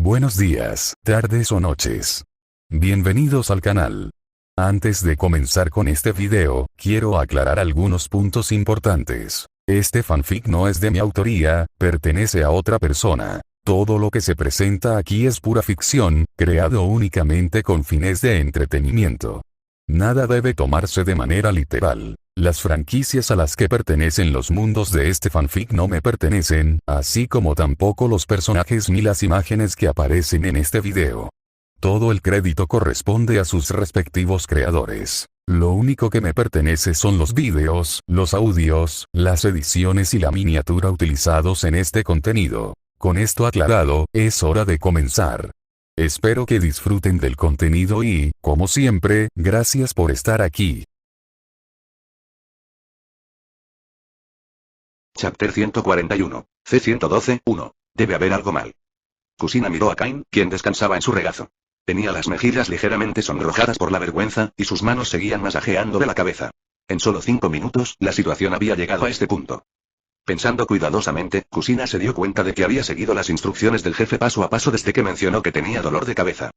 Buenos días, tardes o noches. Bienvenidos al canal. Antes de comenzar con este video, quiero aclarar algunos puntos importantes. Este fanfic no es de mi autoría, pertenece a otra persona. Todo lo que se presenta aquí es pura ficción, creado únicamente con fines de entretenimiento. Nada debe tomarse de manera literal. Las franquicias a las que pertenecen los mundos de este fanfic no me pertenecen, así como tampoco los personajes ni las imágenes que aparecen en este video. Todo el crédito corresponde a sus respectivos creadores. Lo único que me pertenece son los vídeos, los audios, las ediciones y la miniatura utilizados en este contenido. Con esto aclarado, es hora de comenzar. Espero que disfruten del contenido y, como siempre, gracias por estar aquí. Chapter 141. C112, 1. Debe haber algo mal. Kusina miró a Kain, quien descansaba en su regazo. Tenía las mejillas ligeramente sonrojadas por la vergüenza, y sus manos seguían masajeándole la cabeza. En solo 5 minutos, la situación había llegado a este punto. Pensando cuidadosamente, Kusina se dio cuenta de que había seguido las instrucciones del jefe paso a paso desde que mencionó que tenía dolor de cabeza.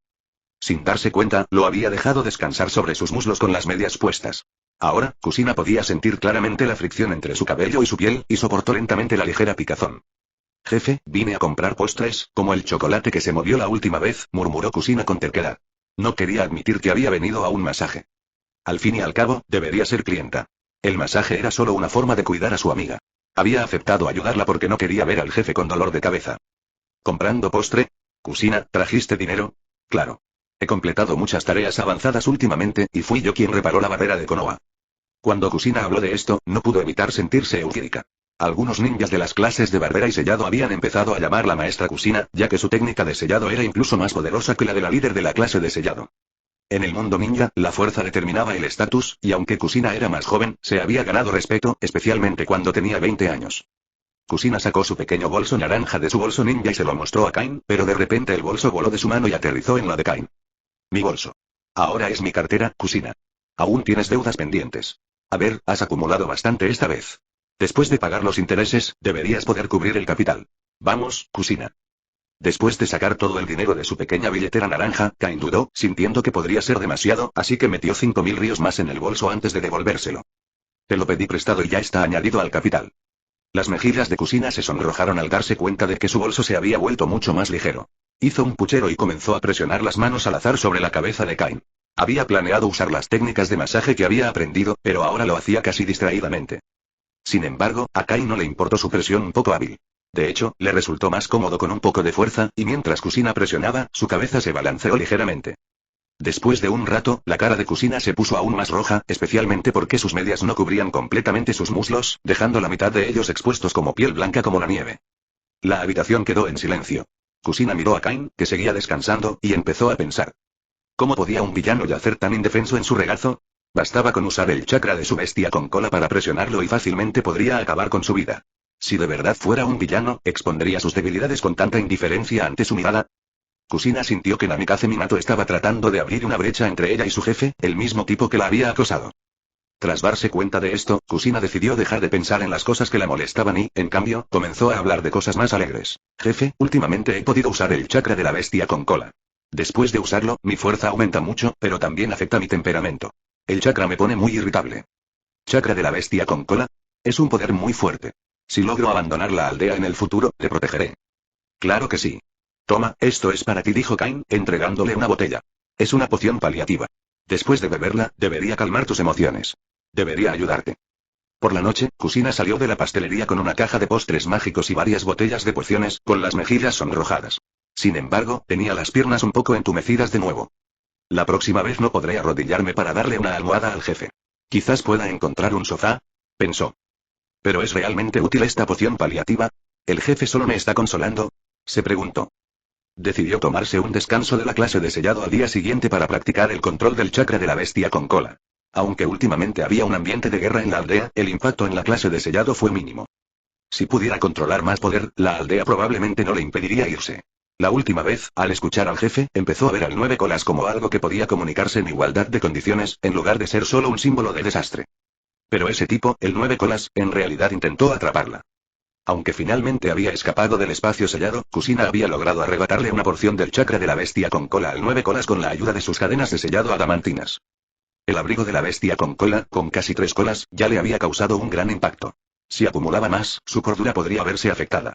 Sin darse cuenta, lo había dejado descansar sobre sus muslos con las medias puestas. Ahora, Kusina podía sentir claramente la fricción entre su cabello y su piel, y soportó lentamente la ligera picazón. Jefe, vine a comprar postres, como el chocolate que se movió la última vez, murmuró Kusina con terquedad. No quería admitir que había venido a un masaje. Al fin y al cabo, debería ser clienta. El masaje era solo una forma de cuidar a su amiga. Había aceptado ayudarla porque no quería ver al jefe con dolor de cabeza. ¿Comprando postre? Kusina, ¿trajiste dinero? Claro. He completado muchas tareas avanzadas últimamente, y fui yo quien reparó la barrera de Konoha. Cuando Kusina habló de esto, no pudo evitar sentirse eufórica. Algunos ninjas de las clases de barrera y sellado habían empezado a llamar la maestra Kusina, ya que su técnica de sellado era incluso más poderosa que la de la líder de la clase de sellado. En el mundo ninja, la fuerza determinaba el estatus, y aunque Kusina era más joven, se había ganado respeto, especialmente cuando tenía 20 años. Kusina sacó su pequeño bolso naranja de su bolso ninja y se lo mostró a Kain, pero de repente el bolso voló de su mano y aterrizó en la de Kain. Mi bolso. Ahora es mi cartera, Kusina. Aún tienes deudas pendientes. A ver, has acumulado bastante esta vez. Después de pagar los intereses, deberías poder cubrir el capital. Vamos, Kusina. Después de sacar todo el dinero de su pequeña billetera naranja, Kain dudó, sintiendo que podría ser demasiado, así que metió 5.000 rios más en el bolso antes de devolvérselo. Te lo pedí prestado y ya está añadido al capital. Las mejillas de Kusina se sonrojaron al darse cuenta de que su bolso se había vuelto mucho más ligero. Hizo un puchero y comenzó a presionar las manos al azar sobre la cabeza de Kain. Había planeado usar las técnicas de masaje que había aprendido, pero ahora lo hacía casi distraídamente. Sin embargo, a Kain no le importó su presión un poco hábil. De hecho, le resultó más cómodo con un poco de fuerza, y mientras Kusina presionaba, su cabeza se balanceó ligeramente. Después de un rato, la cara de Kusina se puso aún más roja, especialmente porque sus medias no cubrían completamente sus muslos, dejando la mitad de ellos expuestos como piel blanca como la nieve. La habitación quedó en silencio. Kusina miró a Kain, que seguía descansando, y empezó a pensar. ¿Cómo podía un villano yacer tan indefenso en su regazo? Bastaba con usar el chakra de su bestia con cola para presionarlo y fácilmente podría acabar con su vida. Si de verdad fuera un villano, ¿expondría sus debilidades con tanta indiferencia ante su mirada? Kusina sintió que Namikaze Minato estaba tratando de abrir una brecha entre ella y su jefe, el mismo tipo que la había acosado. Tras darse cuenta de esto, Kusina decidió dejar de pensar en las cosas que la molestaban y, en cambio, comenzó a hablar de cosas más alegres. Jefe, últimamente he podido usar el chakra de la bestia con cola. Después de usarlo, mi fuerza aumenta mucho, pero también afecta mi temperamento. El chakra me pone muy irritable. ¿Chakra de la bestia con cola? Es un poder muy fuerte. Si logro abandonar la aldea en el futuro, te protegeré. Claro que sí. Toma, esto es para ti, dijo Kain, entregándole una botella. Es una poción paliativa. Después de beberla, debería calmar tus emociones. Debería ayudarte. Por la noche, Kusina salió de la pastelería con una caja de postres mágicos y varias botellas de pociones, con las mejillas sonrojadas. Sin embargo, tenía las piernas un poco entumecidas de nuevo. La próxima vez no podré arrodillarme para darle una almohada al jefe. Quizás pueda encontrar un sofá, pensó. ¿Pero es realmente útil esta poción paliativa? ¿El jefe solo me está consolando?, se preguntó. Decidió tomarse un descanso de la clase de sellado al día siguiente para practicar el control del chakra de la bestia con cola. Aunque últimamente había un ambiente de guerra en la aldea, el impacto en la clase de sellado fue mínimo. Si pudiera controlar más poder, la aldea probablemente no le impediría irse. La última vez, al escuchar al jefe, empezó a ver al 9 colas como algo que podía comunicarse en igualdad de condiciones, en lugar de ser solo un símbolo de desastre. Pero ese tipo, el 9 colas, en realidad intentó atraparla. Aunque finalmente había escapado del espacio sellado, Kusina había logrado arrebatarle una porción del chakra de la bestia con cola al 9 colas con la ayuda de sus cadenas de sellado adamantinas. El abrigo de la bestia con cola, con casi 3 colas, ya le había causado un gran impacto. Si acumulaba más, su cordura podría verse afectada.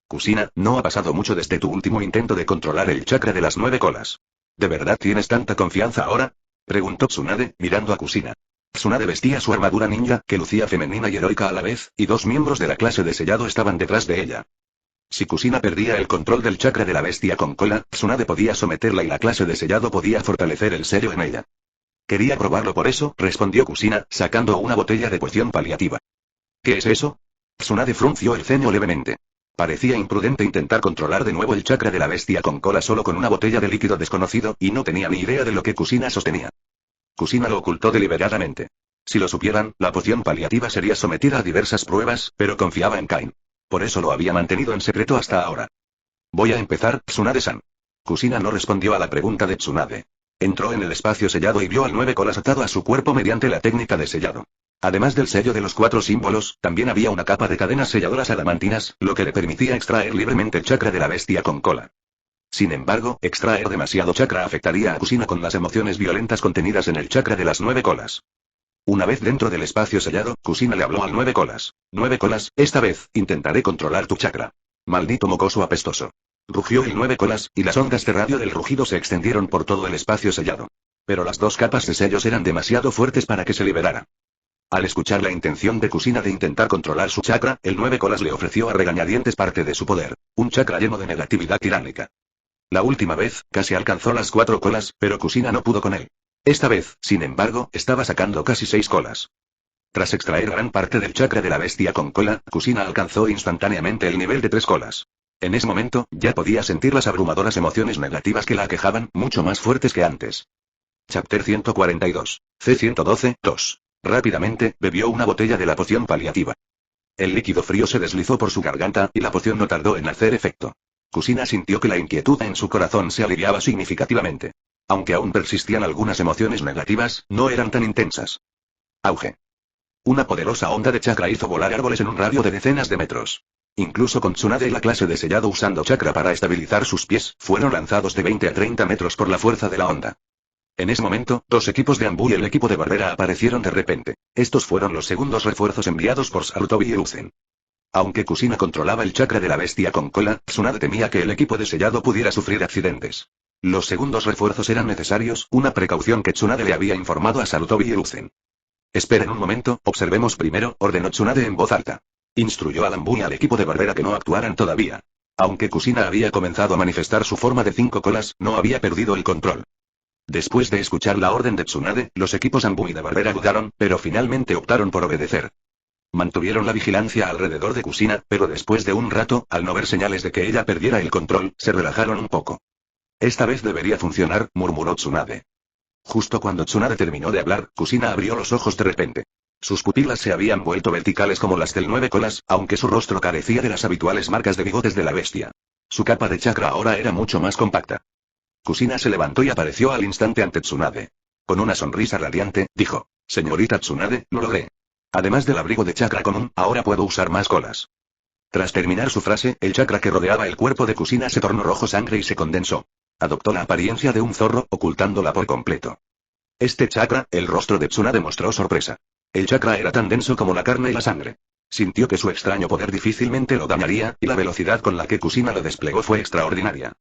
Kusina, no ha pasado mucho desde tu último intento de controlar el chakra de las 9 colas. ¿De verdad tienes tanta confianza ahora? Preguntó Tsunade, mirando a Kusina. Tsunade vestía su armadura ninja, que lucía femenina y heroica a la vez, y 2 miembros de la clase de sellado estaban detrás de ella. Si Kusina perdía el control del chakra de la bestia con cola, Tsunade podía someterla y la clase de sellado podía fortalecer el sello en ella. Quería probarlo por eso, respondió Kusina, sacando una botella de poción paliativa. ¿Qué es eso? Tsunade frunció el ceño levemente. Parecía imprudente intentar controlar de nuevo el chakra de la bestia con cola solo con una botella de líquido desconocido, y no tenía ni idea de lo que Kusina sostenía. Kusina lo ocultó deliberadamente. Si lo supieran, la poción paliativa sería sometida a diversas pruebas, pero confiaba en Kain. Por eso lo había mantenido en secreto hasta ahora. Voy a empezar, Tsunade-san. Kusina no respondió a la pregunta de Tsunade. Entró en el espacio sellado y vio al 9 colas atado a su cuerpo mediante la técnica de sellado. Además del sello de los 4 símbolos, también había una capa de cadenas selladoras adamantinas, lo que le permitía extraer libremente el chakra de la bestia con cola. Sin embargo, extraer demasiado chakra afectaría a Kusina con las emociones violentas contenidas en el chakra de las 9 colas. Una vez dentro del espacio sellado, Kusina le habló al 9 colas. 9 colas, esta vez, intentaré controlar tu chakra. Maldito mocoso apestoso. Rugió el 9 colas, y las ondas de radio del rugido se extendieron por todo el espacio sellado. Pero las 2 capas de sellos eran demasiado fuertes para que se liberara. Al escuchar la intención de Kusina de intentar controlar su chakra, el 9 colas le ofreció a regañadientes parte de su poder, un chakra lleno de negatividad tiránica. La última vez, casi alcanzó las 4 colas, pero Kusina no pudo con él. Esta vez, sin embargo, estaba sacando casi 6 colas. Tras extraer gran parte del chakra de la bestia con cola, Kusina alcanzó instantáneamente el nivel de 3 colas. En ese momento, ya podía sentir las abrumadoras emociones negativas que la aquejaban, mucho más fuertes que antes. Chapter 142. C112, 2. Rápidamente, bebió una botella de la poción paliativa. El líquido frío se deslizó por su garganta, y la poción no tardó en hacer efecto. Kusina sintió que la inquietud en su corazón se aliviaba significativamente. Aunque aún persistían algunas emociones negativas, no eran tan intensas. Auge. Una poderosa onda de chakra hizo volar árboles en un radio de decenas de metros. Incluso con Tsunade y la clase de sellado usando chakra para estabilizar sus pies, fueron lanzados de 20 a 30 metros por la fuerza de la onda. En ese momento, 2 equipos de Anbu y el equipo de Barbera aparecieron de repente. Estos fueron los segundos refuerzos enviados por Sarutobi y Uzen. Aunque Kusina controlaba el chakra de la bestia con cola, Tsunade temía que el equipo de sellado pudiera sufrir accidentes. Los segundos refuerzos eran necesarios, una precaución que Tsunade le había informado a Sarutobi y Uzen. Esperen un momento, observemos primero, ordenó Tsunade en voz alta. Instruyó a Anbu y al equipo de Barbera que no actuaran todavía. Aunque Kusina había comenzado a manifestar su forma de 5 colas, no había perdido el control. Después de escuchar la orden de Tsunade, los equipos Anbu y de Barbera dudaron, pero finalmente optaron por obedecer. Mantuvieron la vigilancia alrededor de Kusina, pero después de un rato, al no ver señales de que ella perdiera el control, se relajaron un poco. Esta vez debería funcionar, murmuró Tsunade. Justo cuando Tsunade terminó de hablar, Kusina abrió los ojos de repente. Sus pupilas se habían vuelto verticales como las del 9 colas, aunque su rostro carecía de las habituales marcas de bigotes de la bestia. Su capa de chakra ahora era mucho más compacta. Kusina se levantó y apareció al instante ante Tsunade. Con una sonrisa radiante, dijo: Señorita Tsunade, lo logré. Además del abrigo de chakra común, ahora puedo usar más colas. Tras terminar su frase, el chakra que rodeaba el cuerpo de Kusina se tornó rojo sangre y se condensó. Adoptó la apariencia de un zorro, ocultándola por completo. Este chakra, el rostro de Tsunade mostró sorpresa. El chakra era tan denso como la carne y la sangre. Sintió que su extraño poder difícilmente lo dañaría, y la velocidad con la que Kusina lo desplegó fue extraordinaria.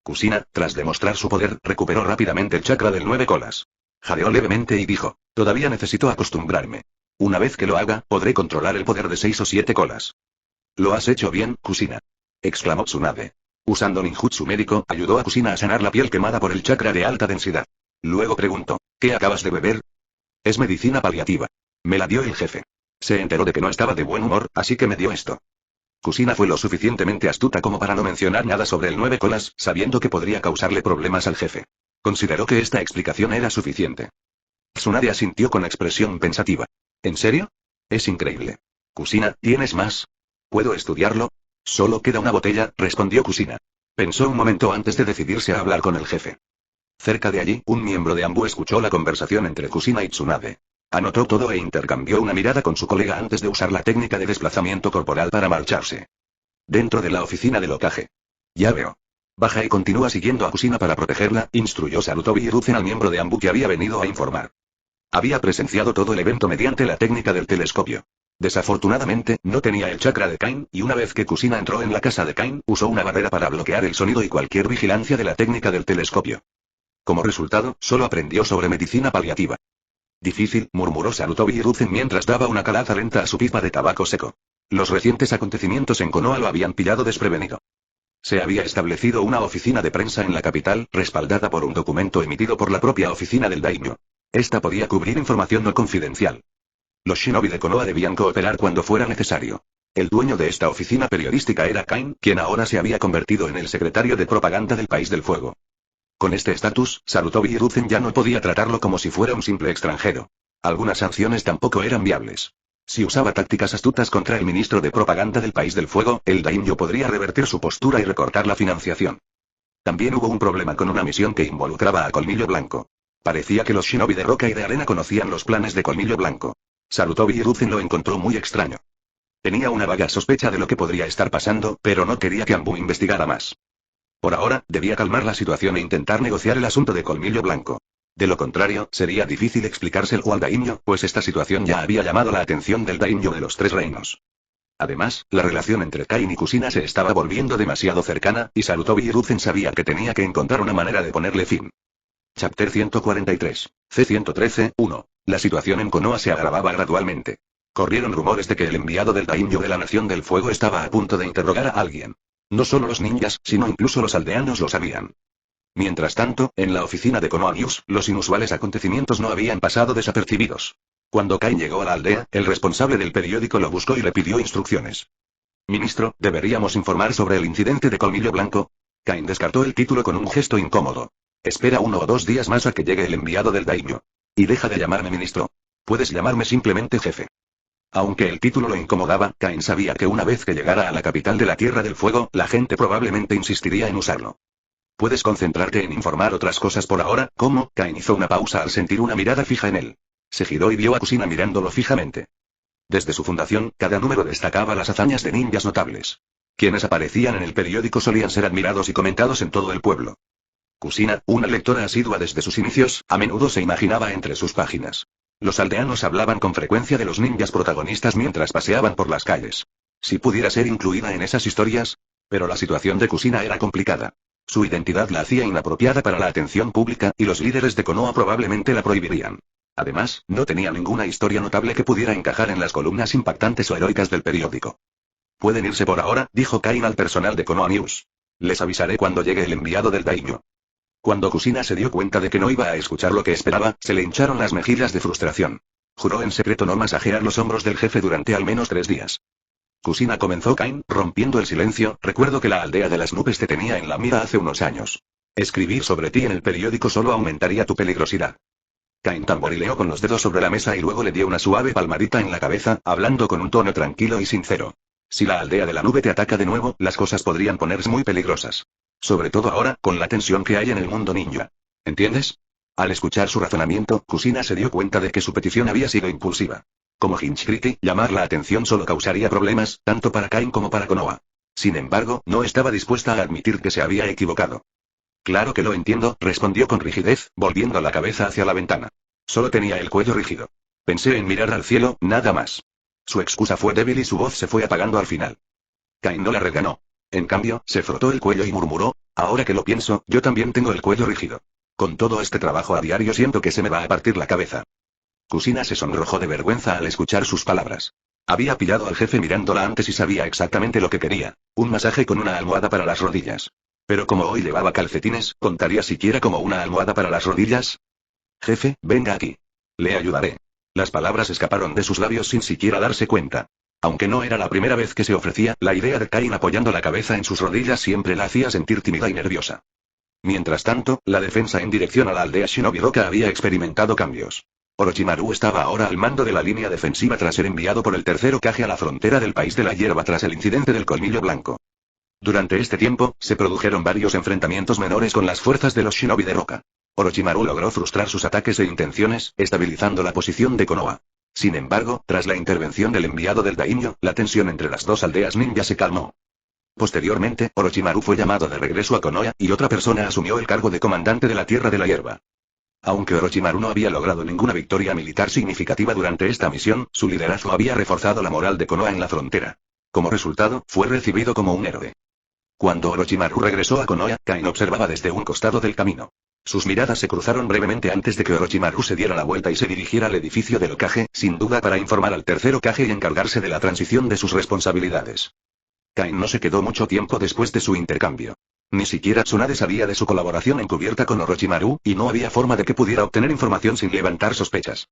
Kusina, tras demostrar su poder, recuperó rápidamente el chakra del 9 colas. Jadeó levemente y dijo: Todavía necesito acostumbrarme. Una vez que lo haga, podré controlar el poder de 6 o 7 colas. Lo has hecho bien, Kusina. Exclamó Tsunade. Usando ninjutsu médico, ayudó a Kusina a sanar la piel quemada por el chakra de alta densidad. Luego preguntó: ¿Qué acabas de beber? Es medicina paliativa. Me la dio el jefe. Se enteró de que no estaba de buen humor, así que me dio esto. Kusina fue lo suficientemente astuta como para no mencionar nada sobre el 9 colas, sabiendo que podría causarle problemas al jefe. Consideró que esta explicación era suficiente. Tsunade asintió con expresión pensativa. ¿En serio? Es increíble. Kusina, ¿tienes más? ¿Puedo estudiarlo? Solo queda una botella, respondió Kusina. Pensó un momento antes de decidirse a hablar con el jefe. Cerca de allí, un miembro de Anbu escuchó la conversación entre Kusina y Tsunade. Anotó todo e intercambió una mirada con su colega antes de usar la técnica de desplazamiento corporal para marcharse. Dentro de la oficina del Hokage. Ya veo. Baja y continúa siguiendo a Kusina para protegerla, instruyó Sarutobi Hiruzen al miembro de Anbu que había venido a informar. Había presenciado todo el evento mediante la técnica del telescopio. Desafortunadamente, no tenía el chakra de Kain, y una vez que Kusina entró en la casa de Kain, usó una barrera para bloquear el sonido y cualquier vigilancia de la técnica del telescopio. Como resultado, solo aprendió sobre medicina paliativa. Difícil, murmuró Sarutobi Hiruzen mientras daba una calada lenta a su pipa de tabaco seco. Los recientes acontecimientos en Konoha lo habían pillado desprevenido. Se había establecido una oficina de prensa en la capital, respaldada por un documento emitido por la propia oficina del daimyo. Esta podía cubrir información no confidencial. Los shinobi de Konoha debían cooperar cuando fuera necesario. El dueño de esta oficina periodística era Kain, quien ahora se había convertido en el secretario de propaganda del País del Fuego. Con este estatus, Sarutobi Hiruzen ya no podía tratarlo como si fuera un simple extranjero. Algunas sanciones tampoco eran viables. Si usaba tácticas astutas contra el ministro de propaganda del País del Fuego, el daimyo podría revertir su postura y recortar la financiación. También hubo un problema con una misión que involucraba a Colmillo Blanco. Parecía que los shinobi de roca y de arena conocían los planes de Colmillo Blanco. Sarutobi Hiruzen lo encontró muy extraño. Tenía una vaga sospecha de lo que podría estar pasando, pero no quería que Anbu investigara más. Por ahora, debía calmar la situación e intentar negociar el asunto de Colmillo Blanco. De lo contrario, sería difícil explicárselo al daimyo, pues esta situación ya había llamado la atención del daimyo de los Tres Reinos. Además, la relación entre Kain y Kusina se estaba volviendo demasiado cercana, y Sarutobi Hiruzen sabía que tenía que encontrar una manera de ponerle fin. Chapter 143. C113, 1. La situación en Konoha se agravaba gradualmente. Corrieron rumores de que el enviado del daimyo de la Nación del Fuego estaba a punto de interrogar a alguien. No solo los ninjas, sino incluso los aldeanos lo sabían. Mientras tanto, en la oficina de Konoha News, los inusuales acontecimientos no habían pasado desapercibidos. Cuando Kain llegó a la aldea, el responsable del periódico lo buscó y le pidió instrucciones. Ministro, ¿deberíamos informar sobre el incidente de Colmillo Blanco? Kain descartó el título con un gesto incómodo. Espera 1 o 2 días más a que llegue el enviado del daimyo. Y deja de llamarme ministro. Puedes llamarme simplemente jefe. Aunque el título lo incomodaba, Kain sabía que una vez que llegara a la capital de la Tierra del Fuego, la gente probablemente insistiría en usarlo. ¿Puedes concentrarte en informar otras cosas por ahora? ¿Cómo? Kain hizo una pausa al sentir una mirada fija en él. Se giró y vio a Kusina mirándolo fijamente. Desde su fundación, cada número destacaba las hazañas de ninjas notables. Quienes aparecían en el periódico solían ser admirados y comentados en todo el pueblo. Kusina, una lectora asidua desde sus inicios, a menudo se imaginaba entre sus páginas. Los aldeanos hablaban con frecuencia de los ninjas protagonistas mientras paseaban por las calles. Si pudiera ser incluida en esas historias. Pero la situación de Kusina era complicada. Su identidad la hacía inapropiada para la atención pública, y los líderes de Konoha probablemente la prohibirían. Además, no tenía ninguna historia notable que pudiera encajar en las columnas impactantes o heroicas del periódico. Pueden irse por ahora, dijo Kain al personal de Konoha News. Les avisaré cuando llegue el enviado del daimyo. Cuando Kusina se dio cuenta de que no iba a escuchar lo que esperaba, se le hincharon las mejillas de frustración. Juró en secreto no masajear los hombros del jefe durante al menos 3 días. Kusina, comenzó Kain, rompiendo el silencio, recuerdo que la aldea de las nubes te tenía en la mira hace unos años. Escribir sobre ti en el periódico solo aumentaría tu peligrosidad. Kain tamborileó con los dedos sobre la mesa y luego le dio una suave palmadita en la cabeza, hablando con un tono tranquilo y sincero. Si la aldea de la nube te ataca de nuevo, las cosas podrían ponerse muy peligrosas. Sobre todo ahora, con la tensión que hay en el mundo ninja. ¿Entiendes? Al escuchar su razonamiento, Kusina se dio cuenta de que su petición había sido impulsiva. Como Hinchkriti, llamar la atención solo causaría problemas, tanto para Kain como para Konoha. Sin embargo, no estaba dispuesta a admitir que se había equivocado. Claro que lo entiendo, respondió con rigidez, volviendo la cabeza hacia la ventana. Solo tenía el cuello rígido. Pensé en mirar al cielo, nada más. Su excusa fue débil y su voz se fue apagando al final. Kain no la reganó. En cambio, se frotó el cuello y murmuró, ahora que lo pienso, yo también tengo el cuello rígido. Con todo este trabajo a diario siento que se me va a partir la cabeza. Kusina se sonrojó de vergüenza al escuchar sus palabras. Había pillado al jefe mirándola antes y sabía exactamente lo que quería, un masaje con una almohada para las rodillas. Pero como hoy llevaba calcetines, ¿contaría siquiera como una almohada para las rodillas? Jefe, venga aquí. Le ayudaré. Las palabras escaparon de sus labios sin siquiera darse cuenta. Aunque no era la primera vez que se ofrecía, la idea de Kain apoyando la cabeza en sus rodillas siempre la hacía sentir tímida y nerviosa. Mientras tanto, la defensa en dirección a la aldea Shinobi Roca había experimentado cambios. Orochimaru estaba ahora al mando de la línea defensiva tras ser enviado por el tercer Hokage a la frontera del país de la hierba tras el incidente del Colmillo Blanco. Durante este tiempo, se produjeron varios enfrentamientos menores con las fuerzas de los Shinobi de Roca. Orochimaru logró frustrar sus ataques e intenciones, estabilizando la posición de Konoha. Sin embargo, tras la intervención del enviado del daimyo, la tensión entre las dos aldeas ninja se calmó. Posteriormente, Orochimaru fue llamado de regreso a Konoha, y otra persona asumió el cargo de comandante de la Tierra de la Hierba. Aunque Orochimaru no había logrado ninguna victoria militar significativa durante esta misión, su liderazgo había reforzado la moral de Konoha en la frontera. Como resultado, fue recibido como un héroe. Cuando Orochimaru regresó a Konoha, Kain observaba desde un costado del camino. Sus miradas se cruzaron brevemente antes de que Orochimaru se diera la vuelta y se dirigiera al edificio del Hokage, sin duda para informar al tercer Hokage y encargarse de la transición de sus responsabilidades. Kain no se quedó mucho tiempo después de su intercambio. Ni siquiera Tsunade sabía de su colaboración encubierta con Orochimaru, y no había forma de que pudiera obtener información sin levantar sospechas.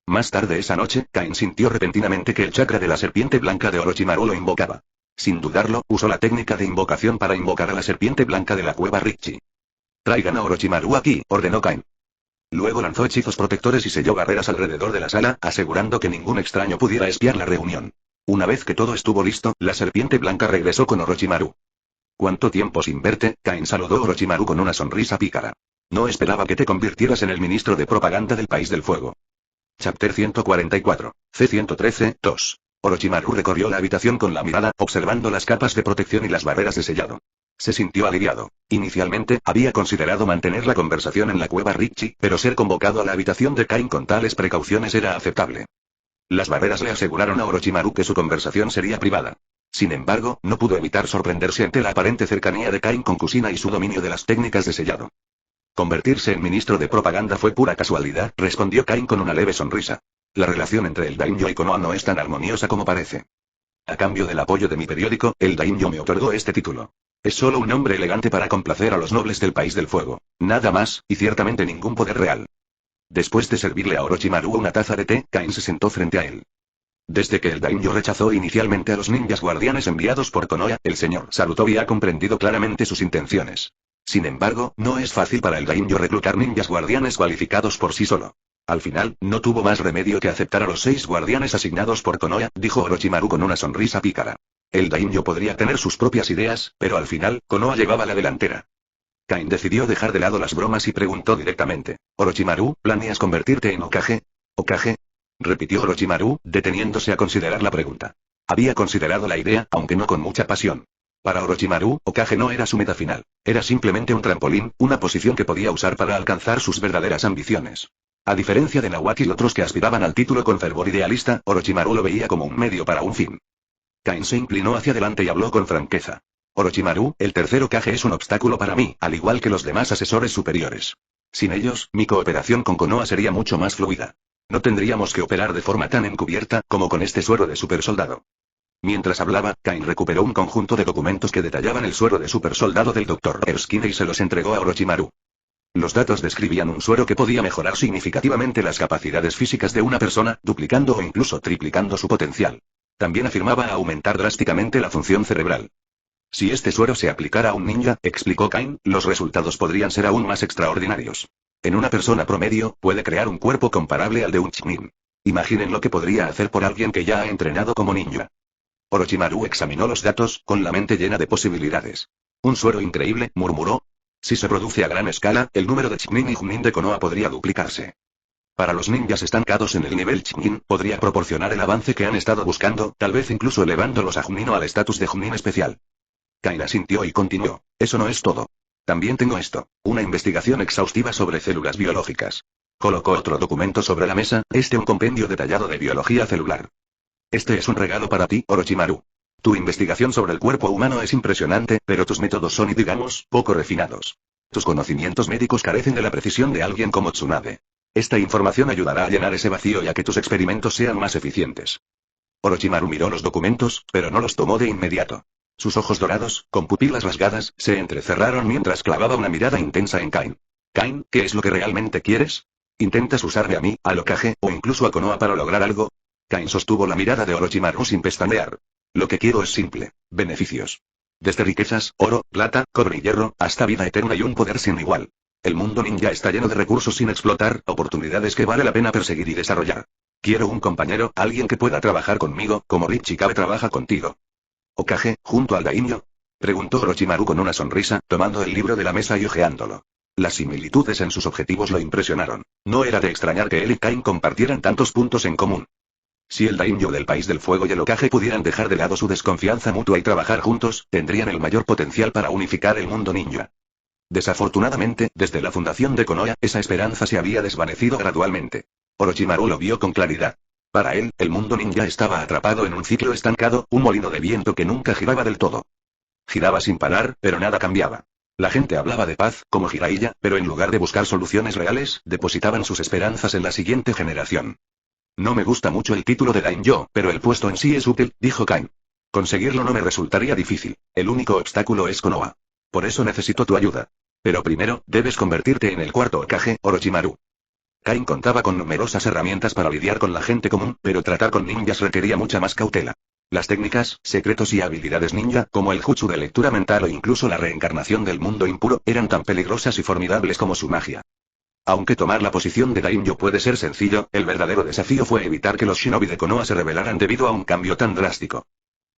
Más tarde esa noche, Kain sintió repentinamente que el chakra de la serpiente blanca de Orochimaru lo invocaba. Sin dudarlo, usó la técnica de invocación para invocar a la serpiente blanca de la cueva Rikichi. «Traigan a Orochimaru aquí», ordenó Kain. Luego lanzó hechizos protectores y selló barreras alrededor de la sala, asegurando que ningún extraño pudiera espiar la reunión. Una vez que todo estuvo listo, la serpiente blanca regresó con Orochimaru. «¿Cuánto tiempo sin verte?», Kain saludó a Orochimaru con una sonrisa pícara. «No esperaba que te convirtieras en el ministro de propaganda del País del Fuego». Chapter 144. C113, 2. Orochimaru recorrió la habitación con la mirada, observando las capas de protección y las barreras de sellado. Se sintió aliviado. Inicialmente, había considerado mantener la conversación en la cueva Rikichi, pero ser convocado a la habitación de Kain con tales precauciones era aceptable. Las barreras le aseguraron a Orochimaru que su conversación sería privada. Sin embargo, no pudo evitar sorprenderse ante la aparente cercanía de Kain con Kushina y su dominio de las técnicas de sellado. Convertirse en ministro de propaganda fue pura casualidad, respondió Kain con una leve sonrisa. La relación entre el daimyo y Konoha no es tan armoniosa como parece. A cambio del apoyo de mi periódico, el daimyo me otorgó este título. Es solo un nombre elegante para complacer a los nobles del País del Fuego. Nada más, y ciertamente ningún poder real. Después de servirle a Orochimaru una taza de té, Kain se sentó frente a él. Desde que el daimyo rechazó inicialmente a los ninjas guardianes enviados por Konoha, el señor Sarutobi ha comprendido claramente sus intenciones. Sin embargo, no es fácil para el daimyo reclutar ninjas guardianes cualificados por sí solo. Al final, no tuvo más remedio que aceptar a los 6 guardianes asignados por Konoha, dijo Orochimaru con una sonrisa pícara. El daimyo podría tener sus propias ideas, pero al final, Konoha llevaba la delantera. Kain decidió dejar de lado las bromas y preguntó directamente. «Orochimaru, ¿planeas convertirte en Hokage?» «¿Hokage?», repitió Orochimaru, deteniéndose a considerar la pregunta. Había considerado la idea, aunque no con mucha pasión. Para Orochimaru, Hokage no era su meta final. Era simplemente un trampolín, una posición que podía usar para alcanzar sus verdaderas ambiciones. A diferencia de Nahuatl y otros que aspiraban al título con fervor idealista, Orochimaru lo veía como un medio para un fin. Kain se inclinó hacia adelante y habló con franqueza. «Orochimaru, el tercer Hokage es un obstáculo para mí, al igual que los demás asesores superiores. Sin ellos, mi cooperación con Konoha sería mucho más fluida. No tendríamos que operar de forma tan encubierta, como con este suero de supersoldado». Mientras hablaba, Kain recuperó un conjunto de documentos que detallaban el suero de supersoldado del Dr. Erskine y se los entregó a Orochimaru. Los datos describían un suero que podía mejorar significativamente las capacidades físicas de una persona, duplicando o incluso triplicando su potencial. También afirmaba aumentar drásticamente la función cerebral. Si este suero se aplicara a un ninja, explicó Kain, los resultados podrían ser aún más extraordinarios. En una persona promedio, puede crear un cuerpo comparable al de un chunin. Imaginen lo que podría hacer por alguien que ya ha entrenado como ninja. Orochimaru examinó los datos, con la mente llena de posibilidades. «Un suero increíble», murmuró. «Si se produce a gran escala, el número de chunin y junin de Konoha podría duplicarse. Para los ninjas estancados en el nivel chunin, podría proporcionar el avance que han estado buscando, tal vez incluso elevándolos a junin o al estatus de junin especial». Kain asintió y continuó. «Eso no es todo. También tengo esto, una investigación exhaustiva sobre células biológicas». Colocó otro documento sobre la mesa, un compendio detallado de biología celular. «Este es un regalo para ti, Orochimaru. Tu investigación sobre el cuerpo humano es impresionante, pero tus métodos son, digamos, poco refinados. Tus conocimientos médicos carecen de la precisión de alguien como Tsunade. Esta información ayudará a llenar ese vacío y a que tus experimentos sean más eficientes». Orochimaru miró los documentos, pero no los tomó de inmediato. Sus ojos dorados, con pupilas rasgadas, se entrecerraron mientras clavaba una mirada intensa en Kain. «Kain, ¿qué es lo que realmente quieres? ¿Intentas usarme a mí, al Hokage, o incluso a Konoha para lograr algo?» Kain sostuvo la mirada de Orochimaru sin pestañear. «Lo que quiero es simple. Beneficios. Desde riquezas, oro, plata, cobre y hierro, hasta vida eterna y un poder sin igual. El mundo ninja está lleno de recursos sin explotar, oportunidades que vale la pena perseguir y desarrollar. Quiero un compañero, alguien que pueda trabajar conmigo, como Rikichi trabaja contigo». «¿Hokage, junto al daimyo?», preguntó Orochimaru con una sonrisa, tomando el libro de la mesa y hojeándolo. Las similitudes en sus objetivos lo impresionaron. No era de extrañar que él y Kain compartieran tantos puntos en común. Si el daimyo del País del Fuego y el Hokage pudieran dejar de lado su desconfianza mutua y trabajar juntos, tendrían el mayor potencial para unificar el mundo ninja. Desafortunadamente, desde la fundación de Konoha, esa esperanza se había desvanecido gradualmente. Orochimaru lo vio con claridad. Para él, el mundo ninja estaba atrapado en un ciclo estancado, un molino de viento que nunca giraba del todo. Giraba sin parar, pero nada cambiaba. La gente hablaba de paz, como Jiraiya, pero en lugar de buscar soluciones reales, depositaban sus esperanzas en la siguiente generación. No me gusta mucho el título de daimyo, pero el puesto en sí es útil, dijo Kain. Conseguirlo no me resultaría difícil. El único obstáculo es Konoha. Por eso necesito tu ayuda. Pero primero, debes convertirte en el cuarto Hokage, Orochimaru. Kain contaba con numerosas herramientas para lidiar con la gente común, pero tratar con ninjas requería mucha más cautela. Las técnicas, secretos y habilidades ninja, como el jutsu de lectura mental o incluso la reencarnación del mundo impuro, eran tan peligrosas y formidables como su magia. Aunque tomar la posición de daimyo puede ser sencillo, el verdadero desafío fue evitar que los shinobi de Konoha se rebelaran debido a un cambio tan drástico.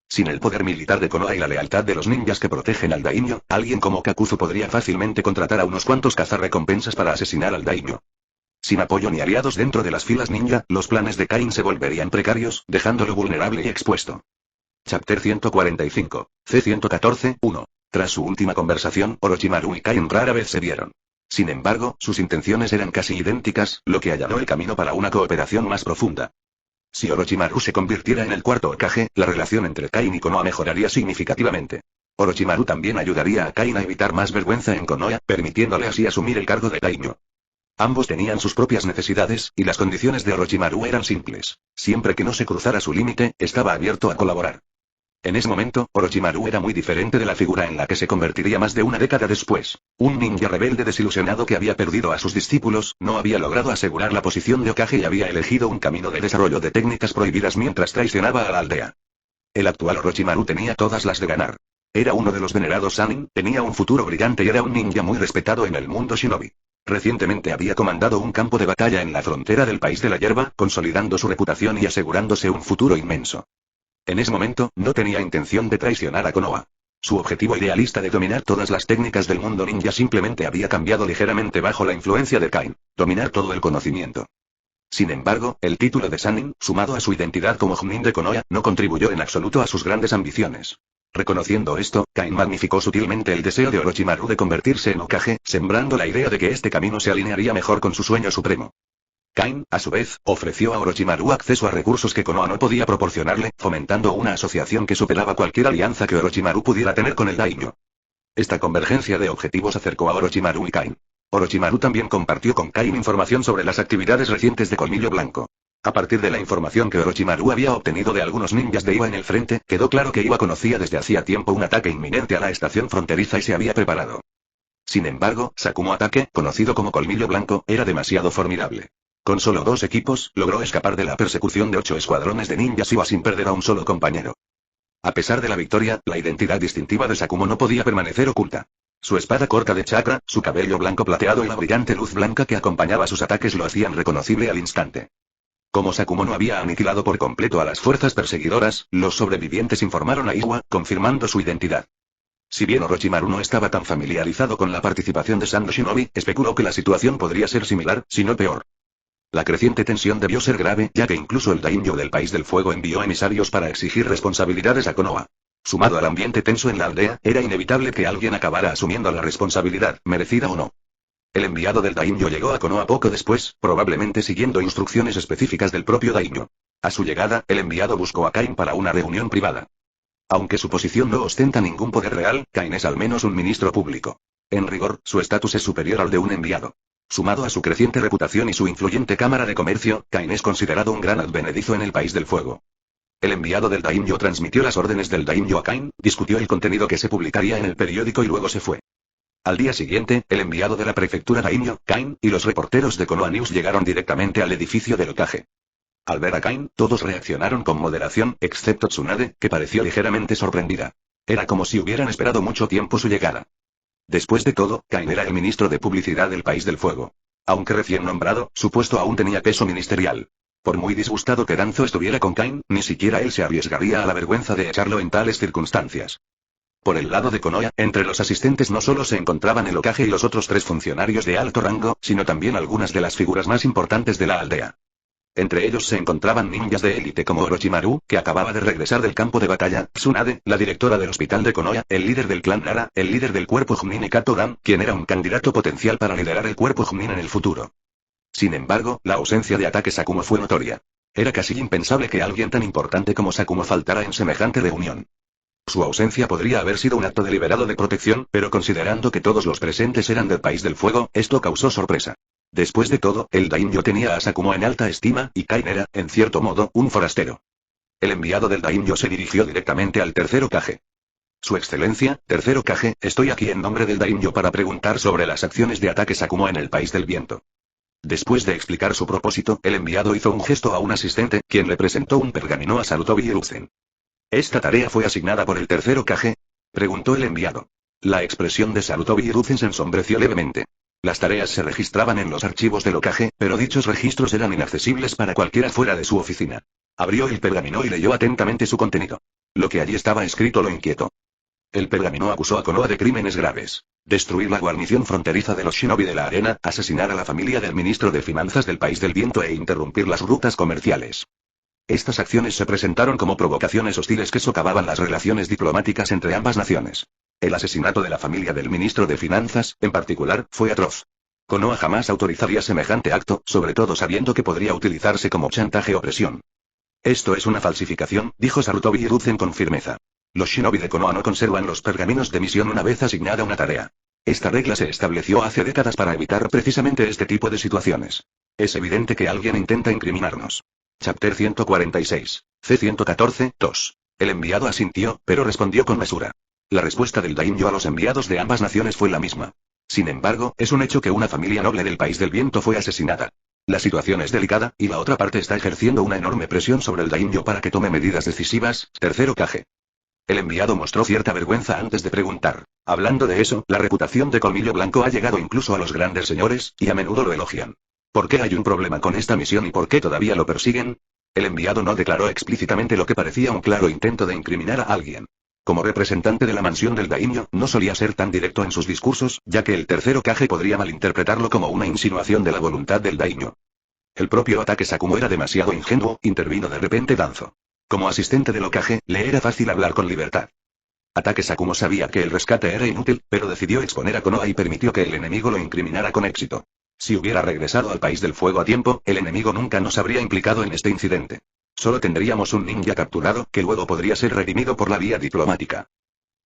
Sin el poder militar de Konoha y la lealtad de los ninjas que protegen al daimyo, alguien como Kakuzu podría fácilmente contratar a unos cuantos cazarrecompensas para asesinar al daimyo. Sin apoyo ni aliados dentro de las filas ninja, los planes de Kain se volverían precarios, dejándolo vulnerable y expuesto. Chapter 145, C114, 1. Tras su última conversación, Orochimaru y Kain rara vez se vieron. Sin embargo, sus intenciones eran casi idénticas, lo que allanó el camino para una cooperación más profunda. Si Orochimaru se convirtiera en el cuarto Hokage, la relación entre Kain y Konoha mejoraría significativamente. Orochimaru también ayudaría a Kain a evitar más vergüenza en Konoha, permitiéndole así asumir el cargo de daimyo. Ambos tenían sus propias necesidades, y las condiciones de Orochimaru eran simples. Siempre que no se cruzara su límite, estaba abierto a colaborar. En ese momento, Orochimaru era muy diferente de la figura en la que se convertiría más de una década después. Un ninja rebelde desilusionado que había perdido a sus discípulos, no había logrado asegurar la posición de Hokage y había elegido un camino de desarrollo de técnicas prohibidas mientras traicionaba a la aldea. El actual Orochimaru tenía todas las de ganar. Era uno de los venerados Sannin, tenía un futuro brillante y era un ninja muy respetado en el mundo shinobi. Recientemente había comandado un campo de batalla en la frontera del País de la Hierba, consolidando su reputación y asegurándose un futuro inmenso. En ese momento, no tenía intención de traicionar a Konoha. Su objetivo idealista de dominar todas las técnicas del mundo ninja simplemente había cambiado ligeramente bajo la influencia de Kain, dominar todo el conocimiento. Sin embargo, el título de Sannin, sumado a su identidad como Chunin de Konoha, no contribuyó en absoluto a sus grandes ambiciones. Reconociendo esto, Kain magnificó sutilmente el deseo de Orochimaru de convertirse en Hokage, sembrando la idea de que este camino se alinearía mejor con su sueño supremo. Kain, a su vez, ofreció a Orochimaru acceso a recursos que Konoha no podía proporcionarle, fomentando una asociación que superaba cualquier alianza que Orochimaru pudiera tener con el daimyo. Esta convergencia de objetivos acercó a Orochimaru y Kain. Orochimaru también compartió con Kain información sobre las actividades recientes de Colmillo Blanco. A partir de la información que Orochimaru había obtenido de algunos ninjas de Iwa en el frente, quedó claro que Iwa conocía desde hacía tiempo un ataque inminente a la estación fronteriza y se había preparado. Sin embargo, Sakumo Atake, conocido como Colmillo Blanco, era demasiado formidable. Con solo 2 equipos, logró escapar de la persecución de 8 escuadrones de ninjas Iwa sin perder a un solo compañero. A pesar de la victoria, la identidad distintiva de Sakumo no podía permanecer oculta. Su espada corta de chakra, su cabello blanco plateado y la brillante luz blanca que acompañaba sus ataques lo hacían reconocible al instante. Como Sakumo no había aniquilado por completo a las fuerzas perseguidoras, los sobrevivientes informaron a Iwa, confirmando su identidad. Si bien Orochimaru no estaba tan familiarizado con la participación de Sando Shinobi, especuló que la situación podría ser similar, si no peor. La creciente tensión debió ser grave, ya que incluso el daimyo del País del Fuego envió emisarios para exigir responsabilidades a Konoha. Sumado al ambiente tenso en la aldea, era inevitable que alguien acabara asumiendo la responsabilidad, merecida o no. El enviado del daimyo llegó a Konoha poco después, probablemente siguiendo instrucciones específicas del propio daimyo. A su llegada, el enviado buscó a Kain para una reunión privada. Aunque su posición no ostenta ningún poder real, Kain es al menos un ministro público. En rigor, su estatus es superior al de un enviado. Sumado a su creciente reputación y su influyente cámara de comercio, Kain es considerado un gran advenedizo en el País del Fuego. El enviado del daimyo transmitió las órdenes del daimyo a Kain, discutió el contenido que se publicaría en el periódico y luego se fue. Al día siguiente, el enviado de la prefectura daimyo, Kain, y los reporteros de Konoha News llegaron directamente al edificio del Hokage. Al ver a Kain, todos reaccionaron con moderación, excepto Tsunade, que pareció ligeramente sorprendida. Era como si hubieran esperado mucho tiempo su llegada. Después de todo, Kain era el ministro de publicidad del País del Fuego. Aunque recién nombrado, su puesto aún tenía peso ministerial. Por muy disgustado que Danzo estuviera con Kain, ni siquiera él se arriesgaría a la vergüenza de echarlo en tales circunstancias. Por el lado de Konoha, entre los asistentes no solo se encontraban el Hokage y los otros 3 funcionarios de alto rango, sino también algunas de las figuras más importantes de la aldea. Entre ellos se encontraban ninjas de élite como Orochimaru, que acababa de regresar del campo de batalla, Tsunade, la directora del hospital de Konoha, el líder del clan Nara, el líder del cuerpo Chunin y Kato Dan, quien era un candidato potencial para liderar el cuerpo Chunin en el futuro. Sin embargo, la ausencia de ataque Sakumo fue notoria. Era casi impensable que alguien tan importante como Sakumo faltara en semejante reunión. Su ausencia podría haber sido un acto deliberado de protección, pero considerando que todos los presentes eran del país del fuego, esto causó sorpresa. Después de todo, el daimyo tenía a Sakumo en alta estima, y Kain era, en cierto modo, un forastero. El enviado del daimyo se dirigió directamente al tercer Hokage. Su excelencia, tercer Hokage, estoy aquí en nombre del daimyo para preguntar sobre las acciones de ataque Sakumo en el país del viento. Después de explicar su propósito, el enviado hizo un gesto a un asistente, quien le presentó un pergamino a Sarutobi Hiruzen. ¿Esta tarea fue asignada por el tercer Hokage?, preguntó el enviado. La expresión de Sarutobi Hiruzen se ensombreció levemente. Las tareas se registraban en los archivos del Hokage, pero dichos registros eran inaccesibles para cualquiera fuera de su oficina. Abrió el pergamino y leyó atentamente su contenido. Lo que allí estaba escrito lo inquietó. El pergamino acusó a Konoha de crímenes graves. Destruir la guarnición fronteriza de los shinobi de la arena, asesinar a la familia del ministro de finanzas del país del viento e interrumpir las rutas comerciales. Estas acciones se presentaron como provocaciones hostiles que socavaban las relaciones diplomáticas entre ambas naciones. El asesinato de la familia del ministro de finanzas, en particular, fue atroz. Konoha jamás autorizaría semejante acto, sobre todo sabiendo que podría utilizarse como chantaje o presión. Esto es una falsificación, dijo Sarutobi Hiruzen con firmeza. Los shinobi de Konoha no conservan los pergaminos de misión una vez asignada una tarea. Esta regla se estableció hace décadas para evitar precisamente este tipo de situaciones. Es evidente que alguien intenta incriminarnos. Chapter 146. C114, 2. El enviado asintió, pero respondió con mesura. La respuesta del daimyo a los enviados de ambas naciones fue la misma. Sin embargo, es un hecho que una familia noble del país del viento fue asesinada. La situación es delicada, y la otra parte está ejerciendo una enorme presión sobre el daimyo para que tome medidas decisivas, tercer Hokage. El enviado mostró cierta vergüenza antes de preguntar. Hablando de eso, la reputación de Colmillo Blanco ha llegado incluso a los grandes señores, y a menudo lo elogian. ¿Por qué hay un problema con esta misión y por qué todavía lo persiguen? El enviado no declaró explícitamente lo que parecía un claro intento de incriminar a alguien. Como representante de la mansión del daimyo, no solía ser tan directo en sus discursos, ya que el tercer Hokage podría malinterpretarlo como una insinuación de la voluntad del daimyo. El propio ataque Sakumo era demasiado ingenuo, intervino de repente Danzo. Como asistente del Hokage, le era fácil hablar con libertad. Ataque Sakumo sabía que el rescate era inútil, pero decidió exponer a Konoha y permitió que el enemigo lo incriminara con éxito. Si hubiera regresado al país del fuego a tiempo, el enemigo nunca nos habría implicado en este incidente. Solo tendríamos un ninja capturado, que luego podría ser redimido por la vía diplomática.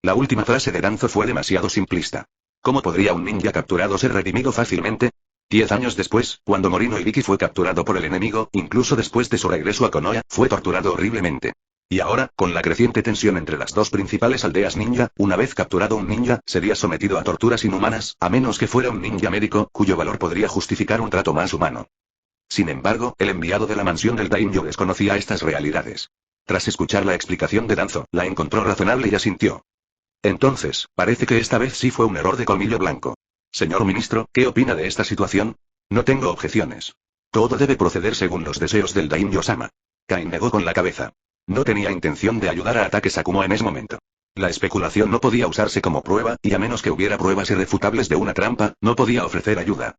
La última frase de Danzo fue demasiado simplista. ¿Cómo podría un ninja capturado ser redimido fácilmente? 10 años después, cuando Morino Ibiki fue capturado por el enemigo, incluso después de su regreso a Konoha, fue torturado horriblemente. Y ahora, con la creciente tensión entre las dos principales aldeas ninja, una vez capturado un ninja, sería sometido a torturas inhumanas, a menos que fuera un ninja médico, cuyo valor podría justificar un trato más humano. Sin embargo, el enviado de la mansión del daimyo desconocía estas realidades. Tras escuchar la explicación de Danzo, la encontró razonable y asintió. Entonces, parece que esta vez sí fue un error de Colmillo Blanco. Señor ministro, ¿qué opina de esta situación? No tengo objeciones. Todo debe proceder según los deseos del daimyo-sama. Kain negó con la cabeza. No tenía intención de ayudar a Ataque Sakumo en ese momento. La especulación no podía usarse como prueba, y a menos que hubiera pruebas irrefutables de una trampa, no podía ofrecer ayuda.